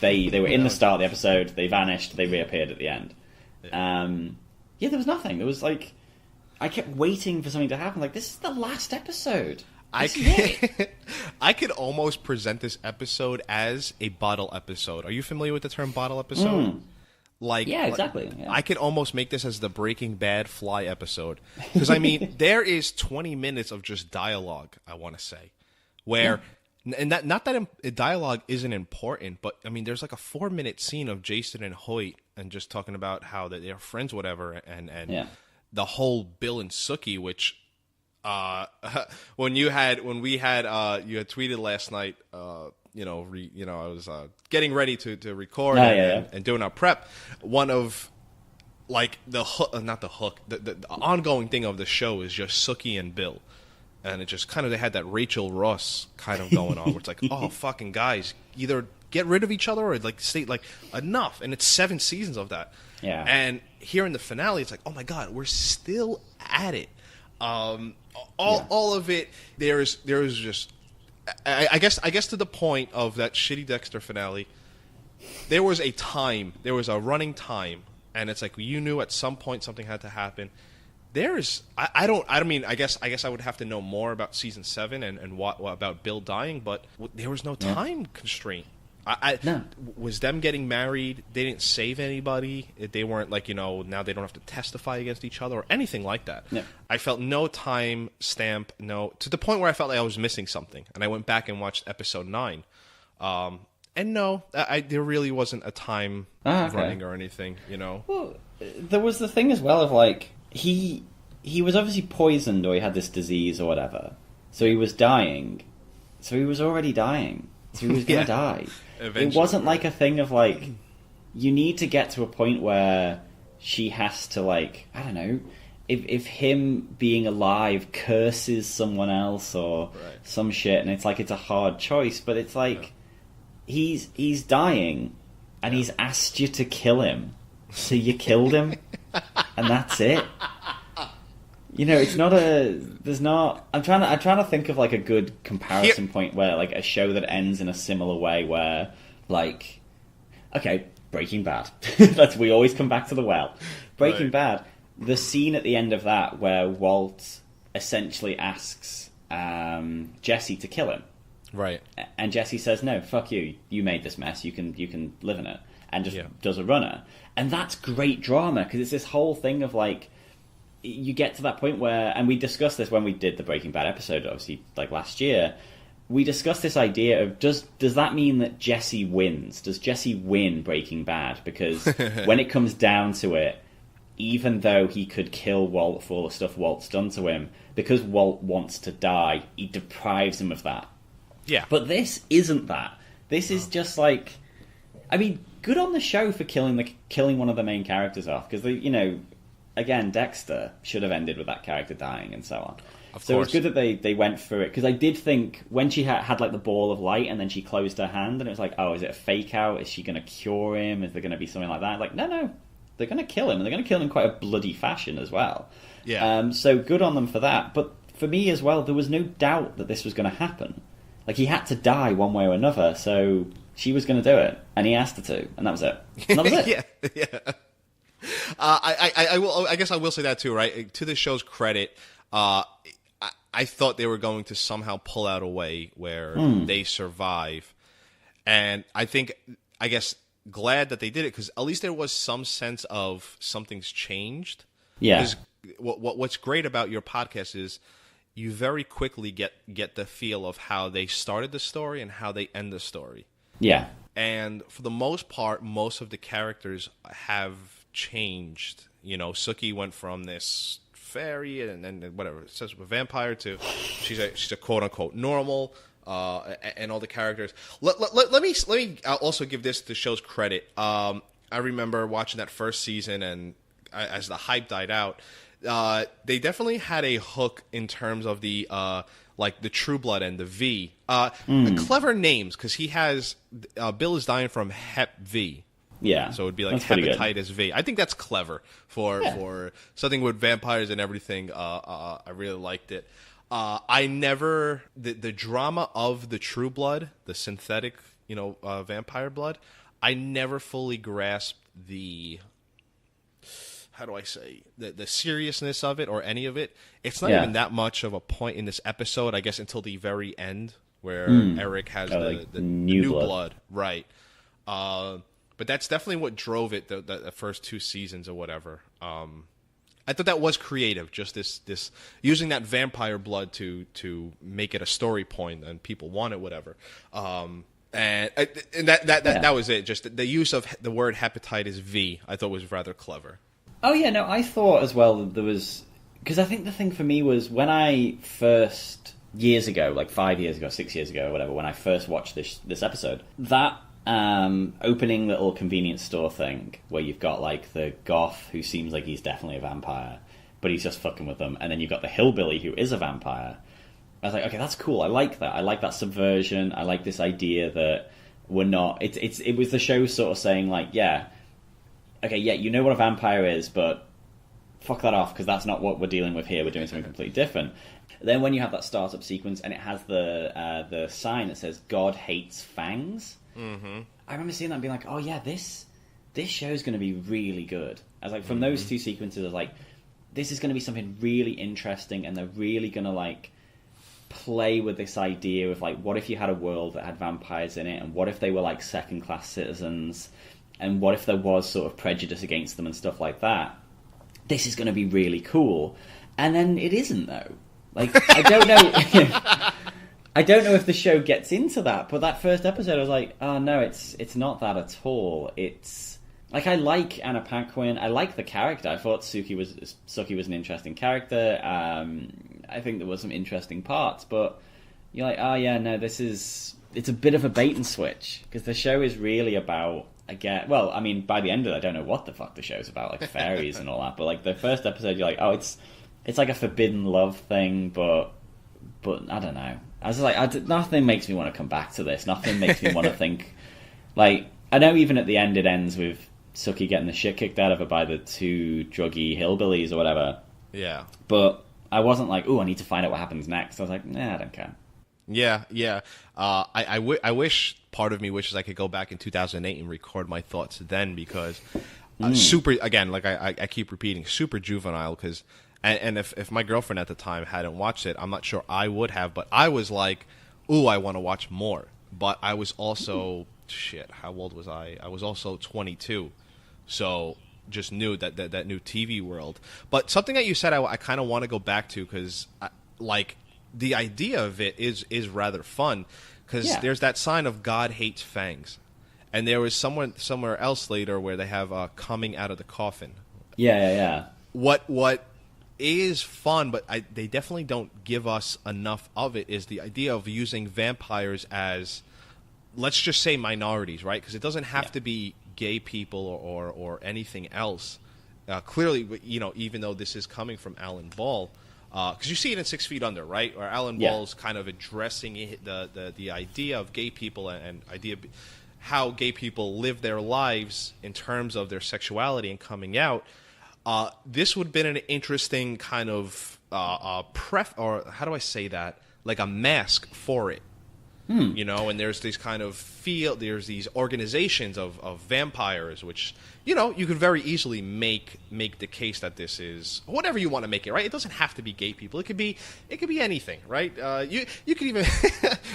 They were in the start of the episode, they vanished, they reappeared at the end. There was nothing. There was I kept waiting for something to happen. This is the last episode. I could almost present this episode as a bottle episode. Are you familiar with the term bottle episode? Yeah, exactly. Yeah. I could almost make this as the Breaking Bad Fly episode. Because, there is 20 minutes of just dialogue, I want to say. Where, and not that dialogue isn't important, but, there's a 4-minute scene of Jason and Hoyt and just talking about how they're friends, whatever, and the whole Bill and Sookie, which, when you had tweeted last night, I was getting ready to record and doing our prep. One of the hook, not the hook, the ongoing thing of the show is just Sookie and Bill, and it just kind of they had that Rachel Ross kind of going on, where it's oh fucking guys, either get rid of each other or stay enough, and it's 7 seasons of that. Yeah, and here in the finale, it's oh my god, we're still at it. All of it. There's just. I guess to the point of that shitty Dexter finale, there was a running time, and it's you knew at some point something had to happen. I guess I would have to know more about season 7 and what about Bill dying, but there was no time constraint. No. Was them getting married, they didn't save anybody. They weren't like, now they don't have to testify against each other or anything like that. No. I felt no time stamp, to the point where I felt like I was missing something. And I went back and watched episode 9. And no, there really wasn't a time running or anything, Well, there was the thing as well of, like, he was obviously poisoned, or he had this disease or whatever. So he was dying. So he was already dying. So he was going to die. Eventually. It wasn't like a thing of, like, you need to get to a point where she has to, like, I don't know, if him being alive curses someone else or some shit, and it's like it's a hard choice, but it's like he's dying and he's asked you to kill him, so you killed him, and that's it. It's not I'm trying to think of, like, a good comparison point where, like, a show that ends in a similar way where, like, okay, Breaking Bad. We always come back to the well. Breaking Bad, the scene at the end of that where Walt essentially asks Jesse to kill him. Right. And Jesse says, no, fuck you. You made this mess. You can live in it. And just does a runner. And that's great drama, because it's this whole thing of, like, you get to that point where, and we discussed this when we did the Breaking Bad episode, obviously, like, last year. We discussed this idea of, does that mean that Jesse wins? Does Jesse win Breaking Bad? Because when it comes down to it, even though he could kill Walt for all the stuff Walt's done to him, because Walt wants to die, he deprives him of that. Yeah. But this isn't that. This is just like, I mean, good on the show for killing one of the main characters off, because again, Dexter should have ended with that character dying and so on. So it's good that they went through it, because I did think when she had like the ball of light and then she closed her hand and it was like, oh, is it a fake out? Is she going to cure him? Is there going to be something like that? Like, no, they're going to kill him, and they're going to kill him in quite a bloody fashion as well. Yeah. So good on them for that. But for me as well, there was no doubt that this was going to happen. Like, he had to die one way or another, so she was going to do it, and he asked her to, and that was it. And that was it. Yeah. I guess I will say that too, right? To the show's credit, I thought they were going to somehow pull out a way where they survive, and I guess glad that they did it, because at least there was some sense of something's changed. Yeah. Because what's great about your podcast is you very quickly get the feel of how they started the story and how they end the story. Yeah. And for the most part, most of the characters have changed. Sookie went from this fairy and whatever it says, a vampire, to she's a quote unquote normal, and all the characters. Let me also give the show's credit. I remember watching that first season, and as the hype died out, they definitely had a hook in terms of the like the True Blood and the V. Clever names, because he has Bill is dying from Hep V. Yeah, so it would be like hepatitis V. I think that's clever for something with vampires and everything. I really liked it. I never the drama of the True Blood, the synthetic, vampire blood. I never fully grasped the, how do I say, the seriousness of it or any of it. It's not even that much of a point in this episode, I guess, until the very end where Eric has the new blood. Right. But that's definitely what drove it, the first 2 seasons or whatever. I thought that was creative, just this using that vampire blood to make it a story point and people want it, whatever. And that was it. Just the use of the word hepatitis V, I thought was rather clever. Oh yeah, no, I thought as well that there was, because I think the thing for me was when I first, years ago, like 5 years ago, 6 years ago, or whatever, when I first watched this episode, that opening little convenience store thing where you've got like the goth who seems like he's definitely a vampire, but he's just fucking with them, and then you've got the hillbilly who is a vampire. I was like, okay, that's cool. I like that. I like that subversion. I like this idea that we're not. It was the show sort of saying like, yeah, okay, yeah, you know what a vampire is, but fuck that off, because that's not what we're dealing with here. We're doing something completely different. Then when you have that startup sequence and it has the sign that says "God hates fangs." Mm-hmm. I remember seeing that and being like, oh yeah, this show's going to be really good. I was like, from those 2 sequences, I was like, this is going to be something really interesting, and they're really going to like play with this idea of like, what if you had a world that had vampires in it, and what if they were like second-class citizens, and what if there was sort of prejudice against them and stuff like that. This is going to be really cool. And then it isn't, though. Like, I don't know. I don't know if the show gets into that, but that first episode, I was like, oh no, it's not that at all. It's like, I like Anna Paquin. I like the character. I thought Suki was an interesting character. I think there was some interesting parts, but you're like, oh yeah, no, it's a bit of a bait and switch, because the show is really about, again, well, I mean, by the end of it, I don't know what the fuck the show's about, like fairies and all that, but like the first episode, you're like, oh, it's like a forbidden love thing, but I don't know. I was like, nothing makes me want to come back to this. Nothing makes me want to think, like, I know even at the end it ends with Suki getting the shit kicked out of her by the two druggy hillbillies or whatever. Yeah. But I wasn't like, oh, I need to find out what happens next. I was like, nah, I don't care. Yeah. I wish, part of me wishes I could go back in 2008 and record my thoughts then, because super, again, like I keep repeating, super juvenile, because, and if my girlfriend at the time hadn't watched it, I'm not sure I would have, but I was like, ooh, I want to watch more. But I was also, how old was I? I was also 22, so just knew that new TV world. But something that you said I kind of want to go back to, because, like, the idea of it is rather fun, because there's that sign of God hates fangs, and there was somewhere else later where they have coming out of the coffin. Yeah. What is fun, but they definitely don't give us enough of it, is the idea of using vampires as, let's just say, minorities, right? Because it doesn't have to be gay people or anything else. Clearly, you know, even though this is coming from Alan Ball. Because you see it in 6 Feet Under, right? Where Alan Ball's kind of addressing the idea of gay people and idea how gay people live their lives in terms of their sexuality and coming out. This would have been an interesting kind of or how do I say that? Like a mask for it. You know, and there's these kind of there's these organizations of vampires, which, you know, you could very easily make the case that this is whatever you want to make it, right? It doesn't have to be gay people. It could be anything, right? You could even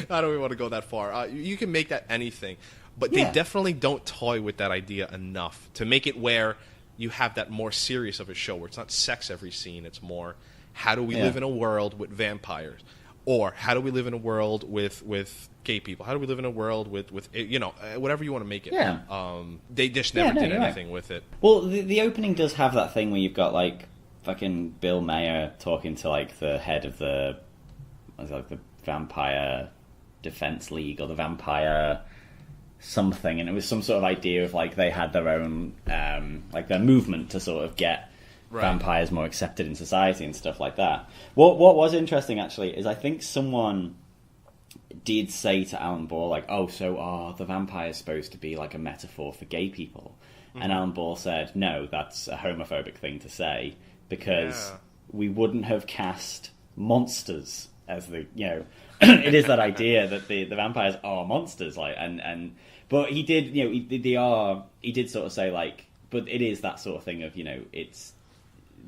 I don't even want to go that far. You can make that anything, but they definitely don't toy with that idea enough to make it where you have that more serious of a show, where it's not sex every scene. It's more, how do we live in a world with vampires? Or how do we live in a world with gay people? How do we live in a world with you know, whatever you want to make it? Yeah. They just never did anything with it. Well, the opening does have that thing where you've got like fucking Bill Maher talking to like the head of the Vampire Defense League or the Vampire something, and it was some sort of idea of like they had their own like their movement to sort of get vampires more accepted in society and stuff like that. What was interesting actually is I think someone did say to Alan Ball like, oh, so the vampires supposed to be like a metaphor for gay people? And Alan Ball said, no, that's a homophobic thing to say, because we wouldn't have cast monsters as the, you know, it is that idea that the vampires are monsters, like, and but he did, you know, he did sort of say like, but it is that sort of thing of, you know,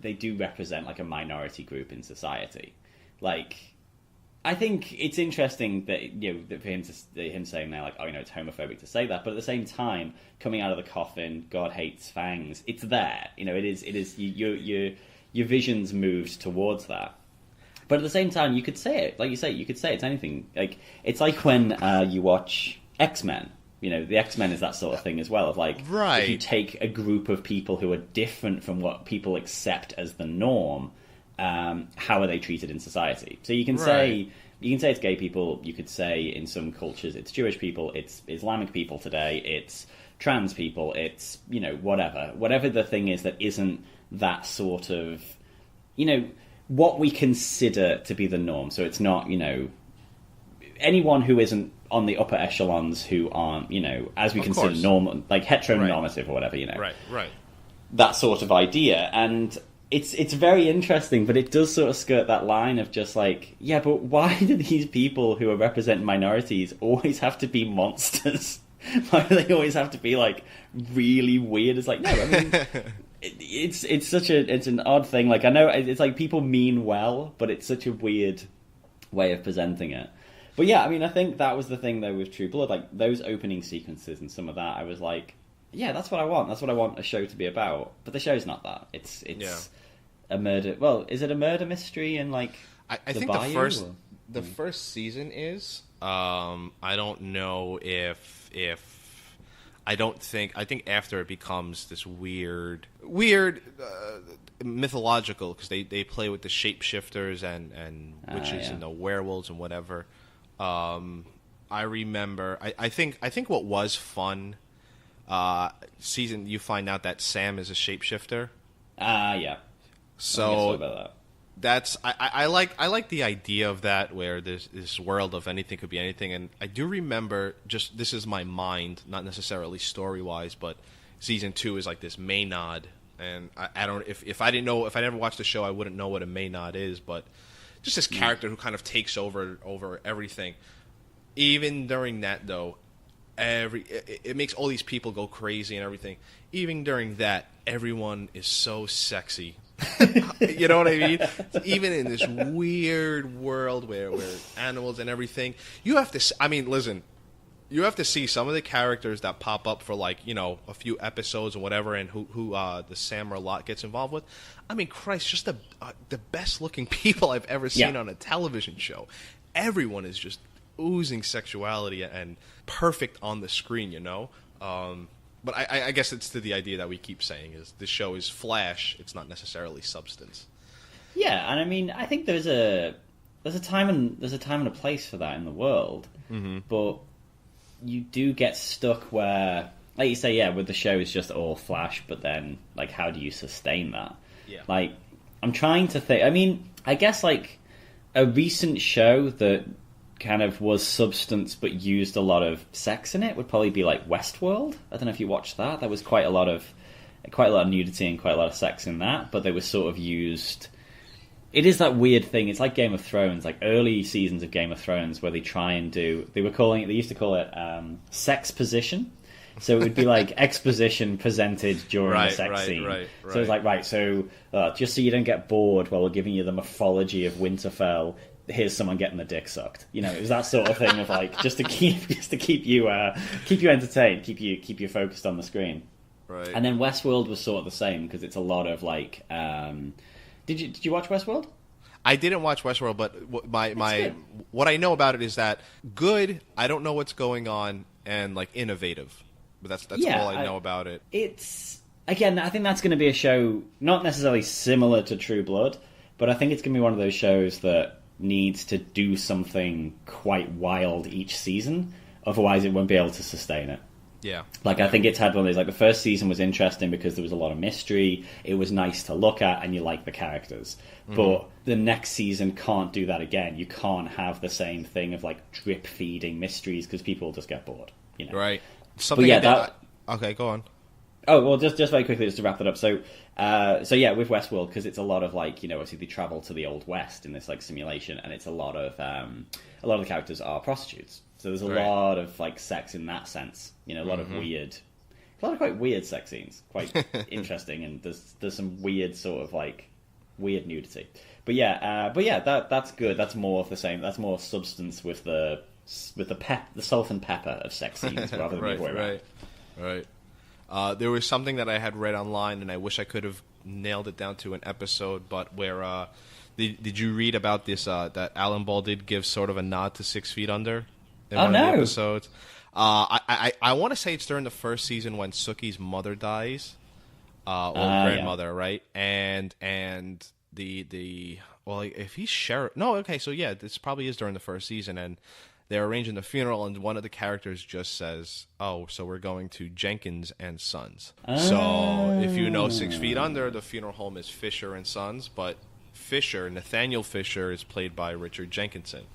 they do represent like a minority group in society. Like, I think it's interesting that, you know, that for him saying now like, oh, you know, it's homophobic to say that, but at the same time, coming out of the coffin, God hates fangs, it's there. You know, it is your vision's moved towards that. But at the same time, you could say it, like you say, you could say it's anything. Like, it's like when you watch X-Men. You know, the X-Men is that sort of thing as well. Of like, if you take a group of people who are different from what people accept as the norm, how are they treated in society? So you can say it's gay people. You could say in some cultures it's Jewish people, it's Islamic people today, it's trans people, it's, you know, whatever the thing is that isn't that sort of, you know, what we consider to be the norm. So it's not, you know, anyone who isn't on the upper echelons, who aren't, you know, as we consider normal, like heteronormative or whatever, you know. Right. That sort of idea. And it's very interesting, but it does sort of skirt that line of just like, yeah, but why do these people who are representing minorities always have to be monsters? Why do they always have to be like really weird? It's like, no, I mean, it's an odd thing. Like, I know it's like people mean well, but it's such a weird way of presenting it. But yeah, I mean, I think that was the thing though with True Blood, like those opening sequences and some of that. I was like, yeah, that's what I want. That's what I want a show to be about. But the show's not that. It's a murder. Well, is it a murder mystery and like I think the first season is. I don't know if I think after it becomes this weird mythological, because they play with the shapeshifters and witches and the werewolves and whatever. I remember. I think what was fun. Season you find out that Sam is a shapeshifter. Yeah. So about that. That's I like the idea of that, where there's this world of anything could be anything. And I do remember, just this is my mind, not necessarily story wise, but season 2 is like this Maynard, and I don't if I didn't know, if I never watched the show, I wouldn't know what a Maynard is, but just this character who kind of takes over everything. Even during that though, it makes all these people go crazy and everything. Even during that, everyone is so sexy. You know what I mean? Even in this weird world where animals and everything, you have to. I mean, listen, you have to see some of the characters that pop up for like a few episodes or whatever, and who the Sam Lot gets involved with. I mean, Christ, just the best looking people I've ever seen on a television show. Everyone is just oozing sexuality and perfect on the screen, But I guess it's to the idea that we keep saying is this show is flash. It's not necessarily substance. Yeah, and I mean, I think there's a time and a place for that in the world. Mm-hmm. But you do get stuck where, like you say, with the show is just all flash. But then, like, how do you sustain that? Yeah. Like, I'm trying to think. I mean, I guess like a recent show that kind of was substance but used a lot of sex in it would probably be like Westworld. I don't know if you watched that. There was quite a lot of nudity and quite a lot of sex in that, but they were sort of used. It is that weird thing. It's like Game of Thrones, like early seasons of Game of Thrones, where they try and do. They used to call it sex position. So it would be like exposition presented during a sex scene. Right. So it's like, so just so you don't get bored while we're giving you the mythology of Winterfell, here's someone getting the dick sucked. It was that sort of thing of like just to keep you entertained, keep you focused on the screen. Right. And then Westworld was sort of the same, because it's a lot of like. Did you watch Westworld? I didn't watch Westworld, but what I know about it is that good. I don't know what's going on, and like innovative, but that's all I know about it. It's again, I think that's going to be a show not necessarily similar to True Blood, but I think it's going to be one of those shows that needs to do something quite wild each season, otherwise it won't be able to sustain it. Yeah. Like, I think it's had one of those, like, the first season was interesting because there was a lot of mystery, it was nice to look at, and you like the characters. Mm-hmm. But the next season can't do that again. You can't have the same thing of, like, drip-feeding mysteries, because people just get bored, Right. Something okay, go on. Oh, well, just very quickly, just to wrap it up. So with Westworld, because it's a lot of like, obviously they travel to the Old West in this like simulation, and it's a lot of the characters are prostitutes. So there's a lot of like sex in that sense. A lot of quite weird sex scenes, quite interesting, and there's some weird sort of like weird nudity. But that's good. That's more of the same. That's more substance with the salt and pepper of sex scenes rather than the other way around. Right. There was something that I had read online, and I wish I could have nailed it down to an episode, but where did you read about this, that Alan Ball did give sort of a nod to 6 Feet Under in one of the episodes? I want to say it's during the first season when Sookie's mother dies, or grandmother, right? And if he's sheriff... No, okay, so yeah, this probably is during the first season, and they're arranging the funeral, and one of the characters just says, "Oh, so we're going to Jenkins and Sons." So if you know 6 Feet Under, the funeral home is Fisher and Sons, but Nathaniel Fisher, is played by Richard Jenkinson.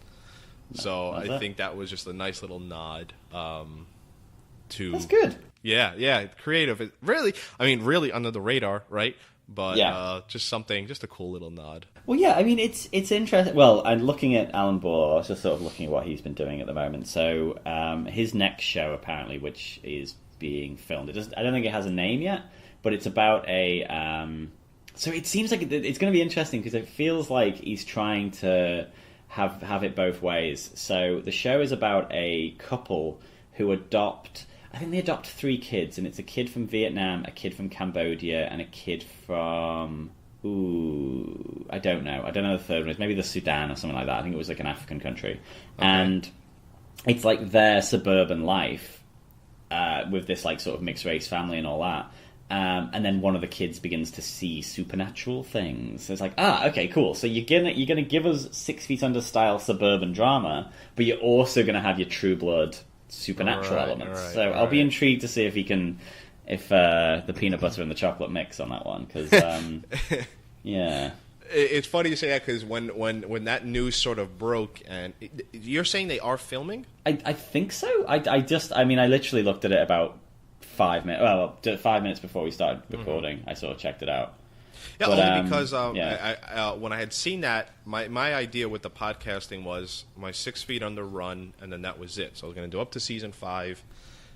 So I think that was just a nice little nod to... That's good. Yeah, creative. Really under the radar, right? But just a cool little nod. Well, yeah, I mean, it's interesting. Well, I'm looking at Alan Ball. I was just sort of looking at what he's been doing at the moment. So his next show, apparently, which is being filmed, I don't think it has a name yet, but it's about a... so it seems like it's going to be interesting, because it feels like he's trying to have it both ways. So the show is about a couple who adopt. I think they adopt 3 kids, and it's a kid from Vietnam, a kid from Cambodia, and a kid from I don't know. I don't know the third one. It's maybe the Sudan or something like that. I think it was like an African country, and it's like their suburban life with this like sort of mixed race family and all that. And then one of the kids begins to see supernatural things. So it's like, okay, cool. So you're gonna give us 6 Feet Under style suburban drama, but you're also gonna have your True Blood supernatural elements. So I'll be intrigued to see if the peanut butter and the chocolate mix on that one, because yeah. It's funny you say that, because when that news sort of broke, and you're saying they are filming? I think so. I literally looked at it about 5 minutes. Well, 5 minutes before we started recording, I sort of checked it out. Yeah, but, only because when I had seen that, my idea with the podcasting was my 6 Feet Under run, and then that was it. So I was going to do up to season 5,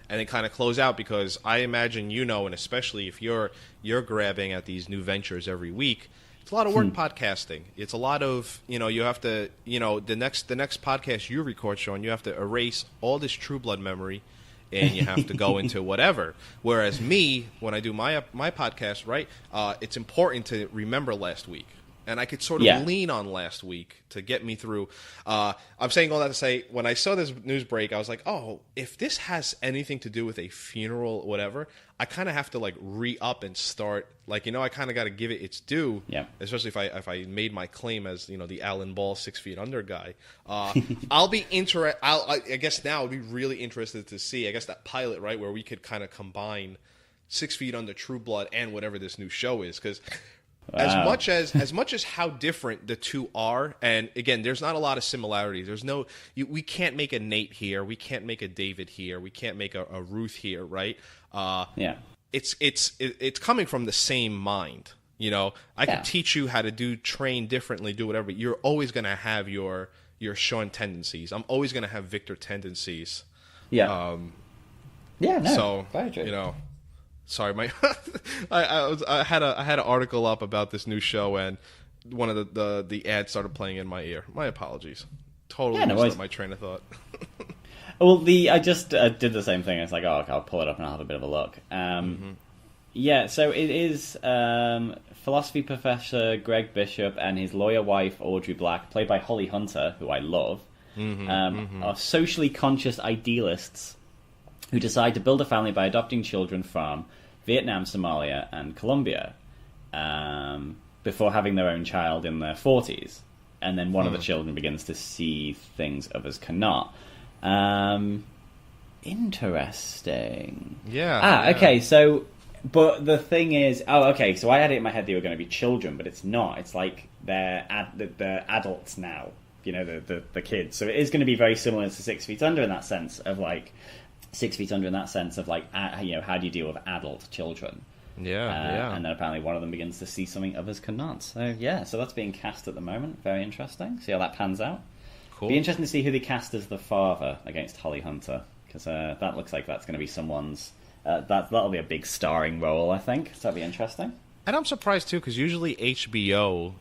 and then kind of close out, because I imagine and especially if you're grabbing at these new ventures every week, it's a lot of work podcasting. It's a lot of, you have to, the next podcast you record, Sean, you have to erase all this True Blood memory, and you have to go into whatever. Whereas me, when I do my podcast, right, it's important to remember last week. And I could sort of lean on last week to get me through. I'm saying all that to say, when I saw this news break, I was like, oh, if this has anything to do with a funeral or whatever, I kind of have to like re-up and start. Like, I kind of got to give it its due. Yeah. Especially if I made my claim as, the Alan Ball 6 Feet Under guy. I'll be I guess now I'll be really interested to see, I guess, that pilot, right, where we could kind of combine 6 Feet Under, True Blood, and whatever this new show is, because as much as how different the two are, and again, there's not a lot of similarities. There's we can't make a Nate here, we can't make a David here, we can't make a Ruth here, right? It's coming from the same mind. I can teach you how to train differently, do whatever. But you're always going to have your Sean tendencies. I'm always going to have Victor tendencies. Yeah. So very true. Sorry, I had an article up about this new show, and one of the ads started playing in my ear. My apologies. Totally messed up my train of thought. Well, I just did the same thing. It's like, I'll pull it up and I'll have a bit of a look. Yeah, so it is philosophy professor Greg Bishop and his lawyer wife Audrey Black, played by Holly Hunter, who I love, are socially conscious idealists who decide to build a family by adopting children from Vietnam, Somalia, and Colombia, before having their own child in their 40s. And then one of the children begins to see things others cannot. Interesting. Yeah. Okay, so... But the thing is... so I had it in my head they were going to be children, but it's not. It's like they're adults now, the kids. So it is going to be very similar to 6 Feet Under in that sense of, like... 6 Feet Under in that sense of, like, how do you deal with adult children? Yeah. And then apparently one of them begins to see something others cannot. So, so that's being cast at the moment. Very interesting. See how that pans out. Cool. Be interesting to see who they cast as the father against Holly Hunter, because that looks like that's going to be someone's... that'll be a big starring role, I think. So that'll be interesting. And I'm surprised, too, because usually HBO,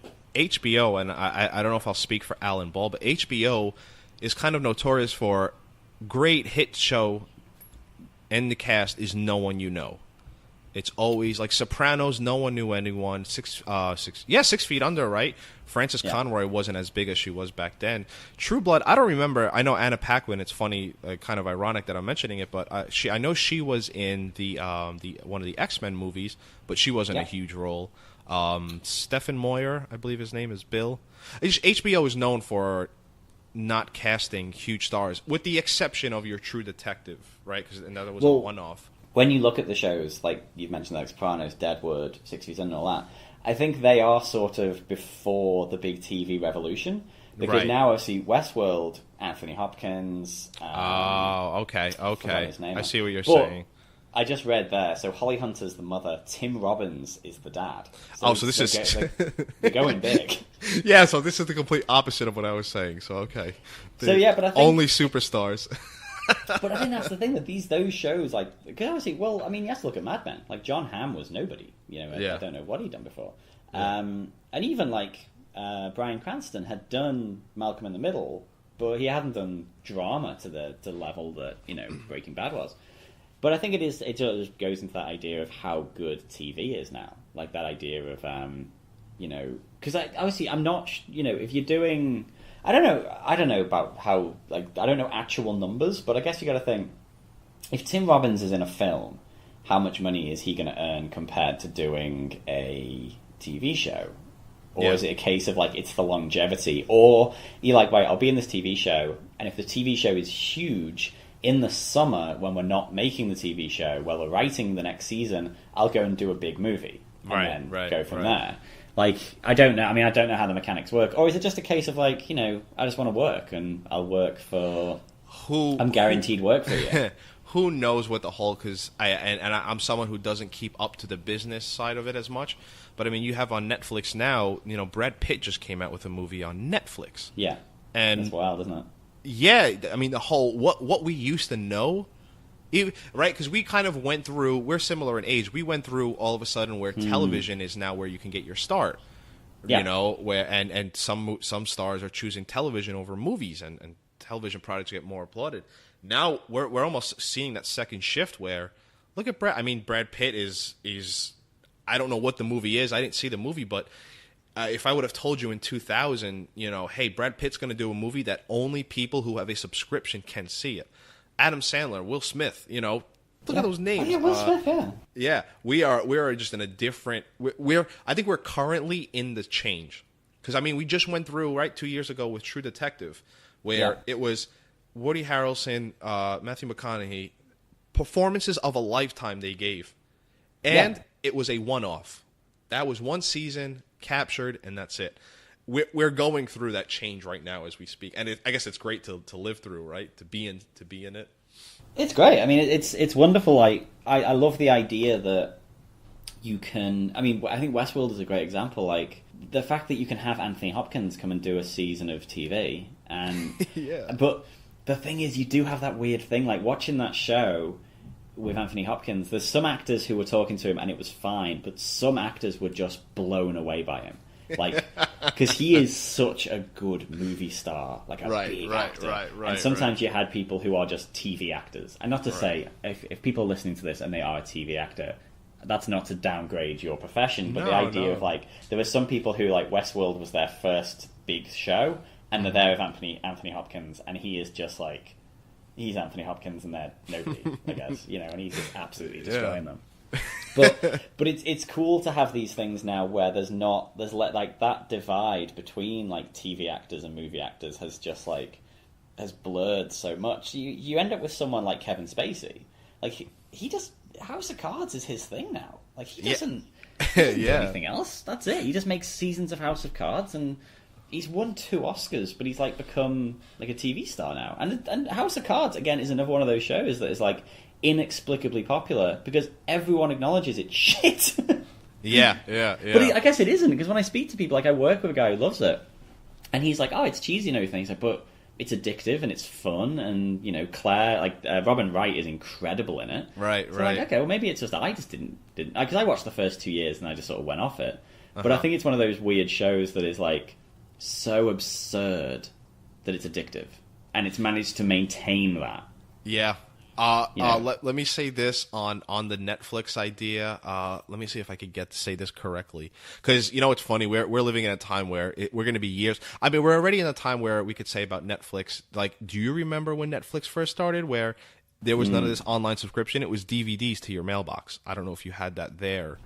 and I don't know if I'll speak for Alan Ball, but HBO is kind of notorious for great hit show, and the cast is no one you know. It's always like Sopranos, no one knew anyone. 6 Feet Under, right? Frances Conroy wasn't as big as she was back then. True Blood, I don't remember. I know Anna Paquin. It's funny, kind of ironic that I'm mentioning it, but I know she was in the one of the X-Men movies, but she wasn't a huge role. Stephen Moyer, I believe his name is Bill. HBO is known for not casting huge stars, with the exception of your True Detective, right? Because that was a one-off. When you look at the shows, like you've mentioned, like Sopranos, Deadwood, 6 Feet Under, and all that, I think they are sort of before the big TV revolution. Because now I see Westworld, Anthony Hopkins. Okay. I see what you're saying. I just read there, so Holly Hunter's the mother, Tim Robbins is the dad. So this is... they're going big. Yeah, so this is the complete opposite of what I was saying, so okay. But I think... Only superstars. But I think that's the thing, that those shows, like... Because obviously, you have to look at Mad Men. Like, John Hamm was nobody. I don't know what he'd done before. And even, like... Bryan Cranston had done Malcolm in the Middle, but he hadn't done drama to the level that, you know, Breaking Bad was. But I think it just goes into that idea of how good TV is now. Like that idea of, you know, because obviously I'm not, you know, if you're doing, I don't know about how, like, I don't know actual numbers, but I guess you got to think, if Tim Robbins is in a film, how much money is he going to earn compared to doing a TV show? Or is it a case of, like, it's the longevity? Or you're like, wait, I'll be in this TV show, and if the TV show is huge, in the summer, when we're not making the TV show, while we're writing the next season, I'll go and do a big movie. And then go from there. Like, I don't know. I mean, I don't know how the mechanics work. Or is it just a case of, like, you know, I just want to work, and I'll work for... I'm guaranteed work for you. Who knows what the whole... Because I'm someone who doesn't keep up to the business side of it as much. But, I mean, you have on Netflix now, you know, Brad Pitt just came out with a movie on Netflix. Yeah. And that's wild, isn't it? Yeah. I mean, the whole... What we used to know... Right, because we kind of went through, we're similar in age, we went through all of a sudden where television is now where you can get your start, you know, where and some stars are choosing television over movies, and television products get more applauded. Now we're almost seeing that second shift where, look at Brad Pitt is I don't know what the movie is, I didn't see the movie, but if I would have told you in 2000, you know, hey, Brad Pitt's going to do a movie that only people who have a subscription can see it. Adam Sandler, Will Smith, you know, look at those names. Oh, yeah, Will Smith, yeah. Yeah, we are just in a different. I think we're currently in the change, because I mean we just went through 2 years ago with True Detective, where it was Woody Harrelson, Matthew McConaughey, performances of a lifetime they gave, and it was a one-off. That was one season captured, and that's it. We're going through that change right now as we speak, and I guess it's great to live through, right? To be in it. It's great. I mean, it's wonderful. Like I love the idea that you can. I mean, I think Westworld is a great example. Like the fact that you can have Anthony Hopkins come and do a season of TV, and but the thing is, you do have that weird thing. Like watching that show with Anthony Hopkins, there's some actors who were talking to him and it was fine, but some actors were just blown away by him. Like, because he is such a good movie star, like a big actor. And sometimes you had people who are just TV actors. And not to say, if people are listening to this and they are a TV actor, that's not to downgrade your profession, but the idea of, like, there were some people who, like, Westworld was their first big show, and they're there with Anthony Hopkins, and he is just, like, he's Anthony Hopkins and they're nobody, I guess, you know, and he's just absolutely destroying them. But it's cool to have these things now where there's like that divide between like TV actors and movie actors has blurred so much. You end up with someone like Kevin Spacey. Like he just House of Cards is his thing now. Like he doesn't do anything else. That's it. He just makes seasons of House of Cards, and he's won 2 Oscars, but he's like become like a TV star now. And House of Cards again is another one of those shows that is like inexplicably popular because everyone acknowledges it's shit. yeah. But I guess it isn't, because when I speak to people, like I work with a guy who loves it, and he's like, "Oh, it's cheesy and everything." He's like, "But it's addictive and it's fun, and you know, Claire, like Robin Wright, is incredible in it." Right. Like, okay, well maybe it's just that I just didn't because I watched the first 2 years and I just sort of went off it. But I think it's one of those weird shows that is like so absurd that it's addictive, and it's managed to maintain that. Yeah. Let me say this on the Netflix idea. Let me see if I could say this correctly. Because, you know, it's funny. We're living in a time where we're going to be years. I mean, we're already in a time where we could say about Netflix, like, do you remember when Netflix first started where there was none of this online subscription? It was DVDs to your mailbox. I don't know if you had that there.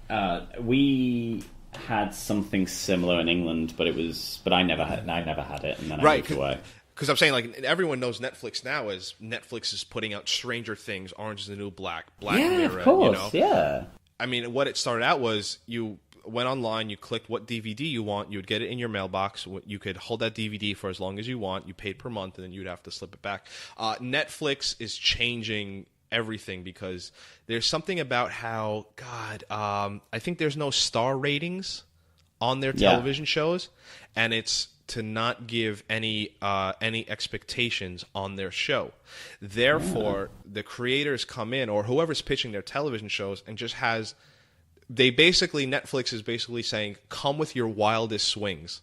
We had something similar in England, but I never had it, and then I moved away. Because I'm saying, like, everyone knows Netflix now as Netflix is putting out Stranger Things, Orange is the New Black, Mirror. Of course, you know? Yeah. I mean, what it started out was you went online, you clicked what DVD you want, you would get it in your mailbox, you could hold that DVD for as long as you want, you paid per month, and then you'd have to slip it back. Netflix is changing everything because there's something about how, I think there's no star ratings on their television shows, and it's to not give any expectations on their show. Therefore, the creators come in, or whoever's pitching their television shows, and just Netflix is basically saying, come with your wildest swings.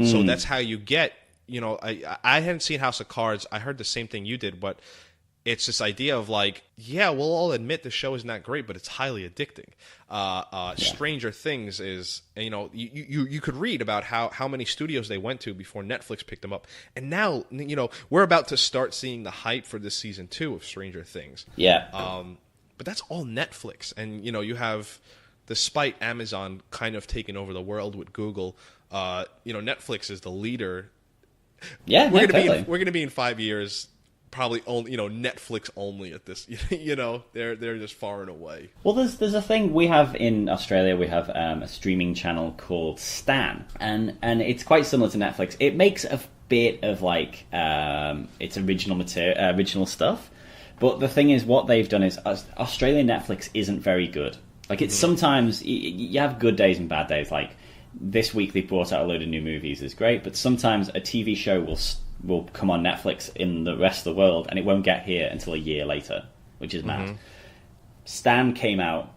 So that's how you get, you know, I hadn't seen House of Cards. I heard the same thing you did, but it's this idea of like, yeah, we'll all admit the show is not great, but it's highly addicting. Stranger Things is, you know, you could read about how many studios they went to before Netflix picked them up. And now, you know, we're about to start seeing the hype for this season 2 of Stranger Things. Yeah. But that's all Netflix. And, you know, you have, despite Amazon kind of taking over the world with Google, you know, Netflix is the leader. Yeah, we're gonna be in 5 years probably only, you know, Netflix only at this. You know, they're just far and away. Well, there's a thing we have in Australia. We have a streaming channel called Stan, and it's quite similar to Netflix. It makes a bit of like its original material, original stuff. But the thing is, what they've done is Australian Netflix isn't very good. Like, it's sometimes you have good days and bad days. Like, this week they brought out a load of new movies, is great. But sometimes a TV show will come on Netflix in the rest of the world, and it won't get here until a year later, which is mad. Stan came out,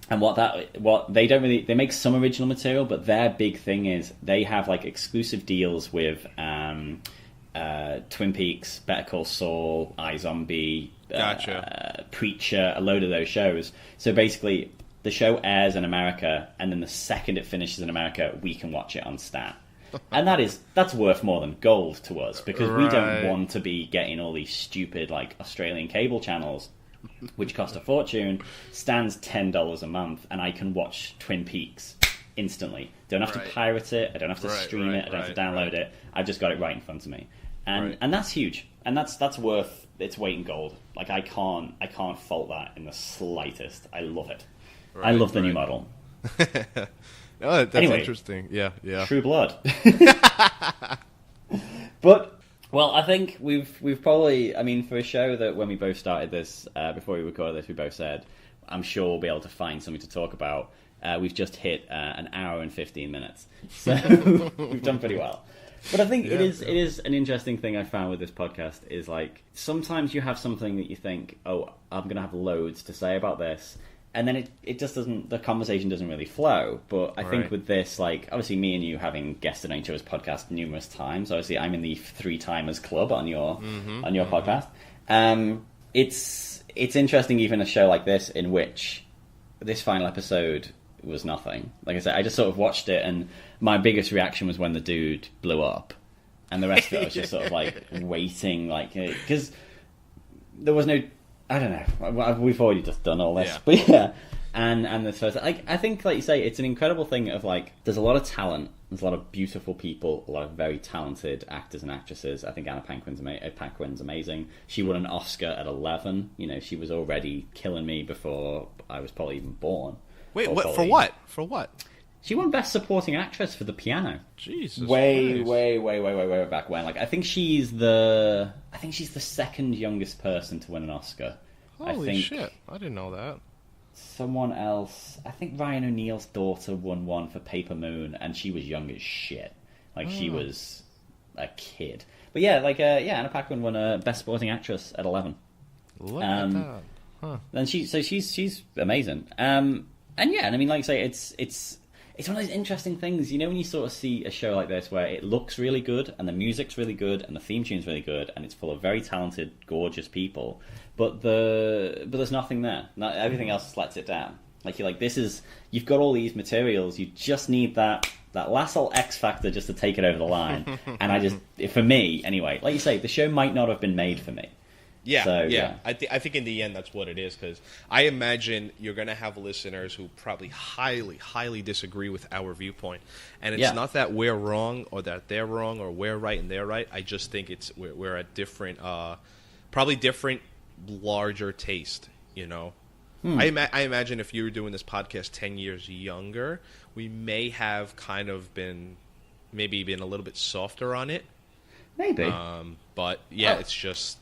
and they make some original material, but their big thing is they have like exclusive deals with Twin Peaks, Better Call Saul, iZombie, Gotcha. Preacher, a load of those shows. So basically, the show airs in America, and then the second it finishes in America, we can watch it on Stan. And that's worth more than gold to us, because we don't want to be getting all these stupid like Australian cable channels, which cost a fortune. Stan's $10 a month, and I can watch Twin Peaks instantly. Don't have to pirate it. I don't have to stream it. I don't have to download it. I've just got it right in front of me, and that's huge. And that's worth its weight in gold. Like, I can't fault that in the slightest. I love it. I love the new model. Oh, that's interesting. Yeah. True Blood. But, well, I think we've probably, I mean, for a show that when we both started this, before we recorded this, we both said, I'm sure we'll be able to find something to talk about. We've just hit an hour and 15 minutes. So we've done pretty well. But I think it is an interesting thing I found with this podcast is, like, sometimes you have something that you think, oh, I'm going to have loads to say about this. And then it just doesn't, the conversation doesn't really flow. But I think with this, like, obviously me and you having guested on each other's podcast numerous times, obviously I'm in the 3-timers club on your podcast. It's interesting, even a show like this, in which this final episode was nothing. Like I said, I just sort of watched it, and my biggest reaction was when the dude blew up. And the rest of it was just sort of like waiting, like, because there was no, I don't know. We've already just done all this, but yeah. And the first, like, I think, like you say, it's an incredible thing of, like, there's a lot of talent, there's a lot of beautiful people, a lot of very talented actors and actresses. I think Anna Paquin's amazing. She won an Oscar at 11. You know, she was already killing me before I was probably even born. Wait, what? For what? For what? She won Best Supporting Actress for The Piano. Jesus, way back when. Like, I think she's the second youngest person to win an Oscar. Holy shit! I didn't know that. Someone else, I think Ryan O'Neal's daughter won one for Paper Moon, and she was young as shit. Like, she was a kid. But yeah, like, Anna Paquin won a Best Supporting Actress at 11. Look at that. Huh. And she's amazing. And yeah, and I mean, like I say, it's one of those interesting things, you know, when you sort of see a show like this where it looks really good, and the music's really good, and the theme tune's really good, and it's full of very talented, gorgeous people, but there's nothing there. Everything else lets it down. Like, you're like, you've got all these materials, you just need that last little X factor just to take it over the line. And for me, anyway, like you say, the show might not have been made for me. Yeah, so, yeah. I think in the end that's what it is, because I imagine you're going to have listeners who probably highly, highly disagree with our viewpoint. And it's not that we're wrong or that they're wrong or we're right and they're right. I just think we're at different, probably different, larger taste, you know. I imagine if you were doing this podcast 10 years younger, we may have kind of been a little bit softer on it. Maybe. But yeah, it's just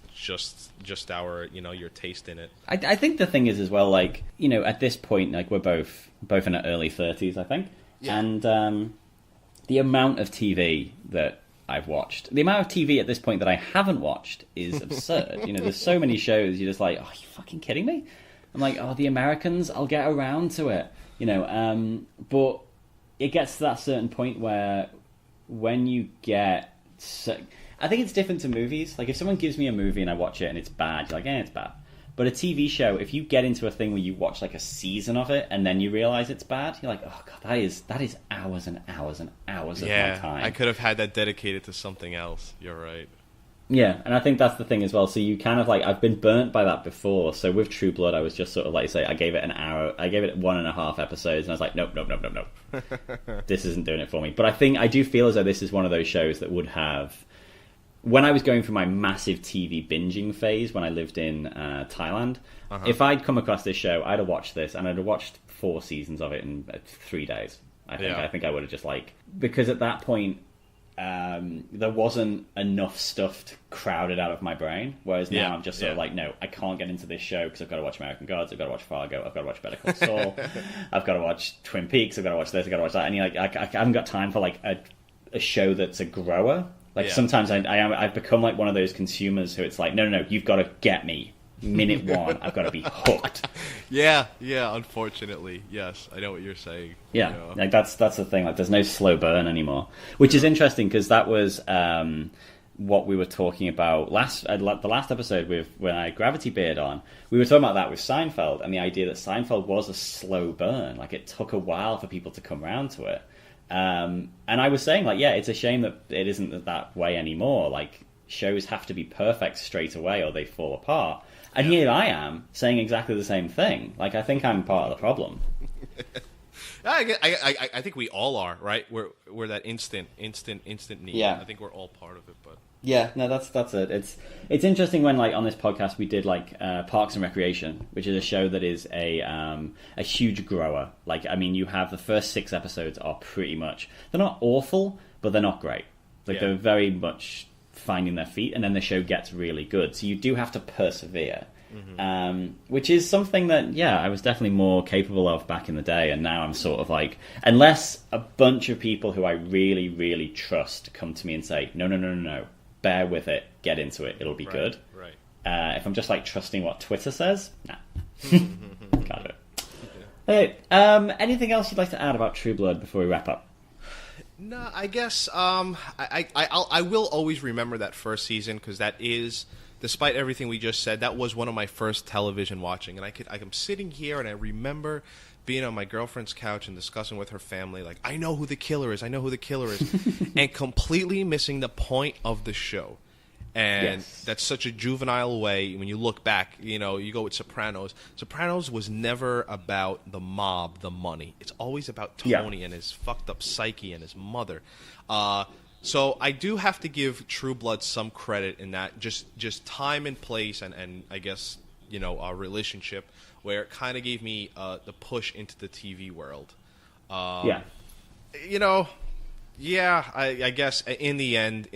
our, you know, your taste in it. I think the thing is as well, like, you know, at this point, like, we're both in our early 30s, I think. Yeah. And the amount of TV that I've watched, the amount of TV at this point that I haven't watched is absurd. You know, there's so many shows, you're just like, oh, are you fucking kidding me? I'm like, oh, The Americans, I'll get around to it. You know, but it gets to that certain point where when you get... I think it's different to movies. Like, if someone gives me a movie and I watch it and it's bad, you're like, it's bad. But a TV show, if you get into a thing where you watch like a season of it and then you realise it's bad, you're like, oh god, that is hours and hours and hours of my time. I could have had that dedicated to something else. You're right. Yeah, and I think that's the thing as well. So you kind of like, I've been burnt by that before. So with True Blood, I was just sort of like, say, I gave it an hour, I gave it 1.5 episodes, and I was like, nope. This isn't doing it for me. But I do feel as though this is one of those shows that would have... When I was going through my massive TV binging phase when I lived in Thailand, if I'd come across this show, I'd have watched this, and I'd have watched 4 seasons of it in 3 days. I think I would have just like... Because at that point, there wasn't enough stuff crowded out of my brain, whereas now I'm just sort of like, no, I can't get into this show because I've got to watch American Gods, I've got to watch Fargo, I've got to watch Better Call Saul, I've got to watch Twin Peaks, I've got to watch this, I've got to watch that, and you're like, I haven't got time for like a show that's a grower. Like sometimes I've become like one of those consumers who it's like, no, you've got to get me. Minute 1, I've got to be hooked. Yeah, unfortunately. Yes, I know what you're saying. Yeah, like that's the thing. Like, there's no slow burn anymore, which is interesting because that was what we were talking about the last episode when I Gravity Beard on. We were talking about that with Seinfeld and the idea that Seinfeld was a slow burn. Like, it took a while for people to come around to it. And I was saying, like, it's a shame that it isn't that way anymore. Like, shows have to be perfect straight away or they fall apart. And here I am saying exactly the same thing. Like, I think I'm part of the problem. I think we all are, right? We're that instant need. Yeah. I think we're all part of it, but... Yeah, no, that's it. It's interesting when, like, on this podcast we did like Parks and Recreation, which is a show that is a huge grower. Like, I mean, you have the first 6 episodes are pretty much, they're not awful, but they're not great. Like, they're very much finding their feet, and then the show gets really good. So you do have to persevere, which is something that I was definitely more capable of back in the day, and now I'm sort of like, unless a bunch of people who I really, really trust come to me and say, no, bear with it, get into it, it'll be good. Right. If I'm just like trusting what Twitter says, nah. Can't do it. Okay, anything else you'd like to add about True Blood before we wrap up? No, I guess I will always remember that first season because that is, despite everything we just said, that was one of my first television watching, and I'm sitting here and I remember being on my girlfriend's couch and discussing with her family, like, I know who the killer is, and completely missing the point of the show. And that's such a juvenile way. When you look back, you go with Sopranos. Sopranos was never about the mob, the money. It's always about Tony and his fucked up psyche and his mother. So I do have to give True Blood some credit in that, just time and place and I guess, a relationship where it kind of gave me the push into the TV world. I guess in the end,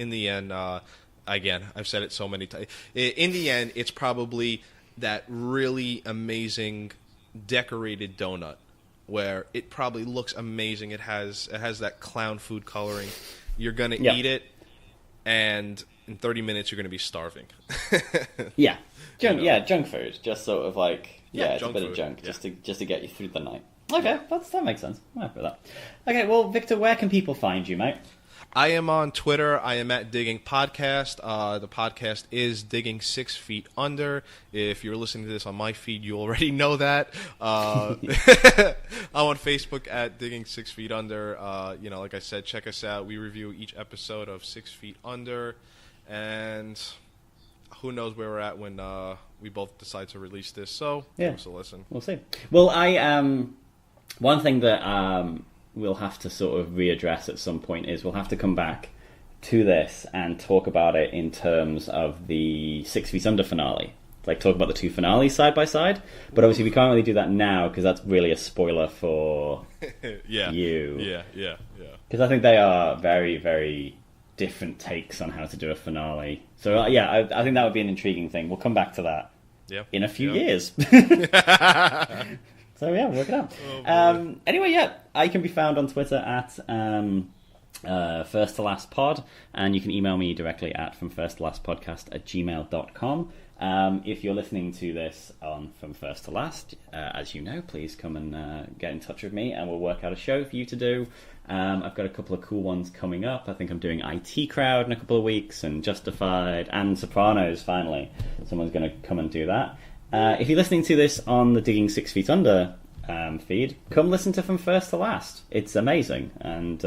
again, I've said it so many times. In the end, it's probably that really amazing decorated donut where it probably looks amazing. It has that clown food coloring. You're gonna eat it, and in 30 minutes you're gonna be starving. Junk food, just sort of like it's a bit of junk, just to get you through the night. Okay, that makes sense. I'm happy with that. Okay, well, Victor, where can people find you, mate? I am on Twitter. I am at Digging Podcast. The podcast is Digging 6 Feet Under. If you're listening to this on my feed, you already know that. I'm on Facebook at Digging 6 Feet Under. Like I said, check us out. We review each episode of 6 Feet Under. And who knows where we're at when we both decide to release this. So give us a listen. We'll see. Well, one thing that... we'll have to sort of readdress at some point is we'll have to come back to this and talk about it in terms of the 6 Feet Under finale. Like, talk about the 2 finales side by side. But obviously we can't really do that now because that's really a spoiler for you. Yeah. Because I think they are very, very different takes on how to do a finale. So, I think that would be an intriguing thing. We'll come back to that in a few years. So work it out. Anyway, I can be found on Twitter at First to Last Pod, and you can email me directly at fromfirsttolastpodcast@gmail.com. If you're listening to this on From First to Last, as you know, please come and get in touch with me, and we'll work out a show for you to do. I've got a couple of cool ones coming up. I think I'm doing IT Crowd in a couple of weeks, and Justified, and Sopranos, finally. Someone's going to come and do that. If you're listening to this on the Digging 6 Feet Under feed, come listen to From First to Last. It's amazing. And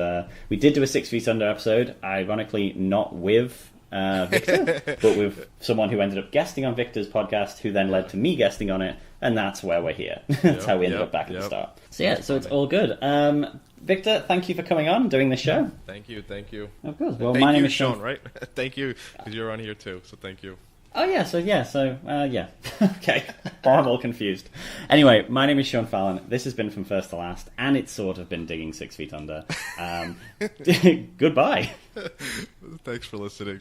we did do a 6 Feet Under episode, ironically not with Victor, but with someone who ended up guesting on Victor's podcast, who then led to me guesting on it, and that's where we're here. That's how we ended up back at the start. So yeah, so it's all good. Victor, thank you for coming on and doing this show. Thank you. Of course. Well, thank my name you, is Sean, right? Thank you, because you're on here too, so thank you. Oh, yeah, yeah. Okay, I'm all confused. Anyway, my name is Sean Fallon. This has been From First to Last, and it's sort of been Digging 6 Feet Under. Goodbye. Thanks for listening.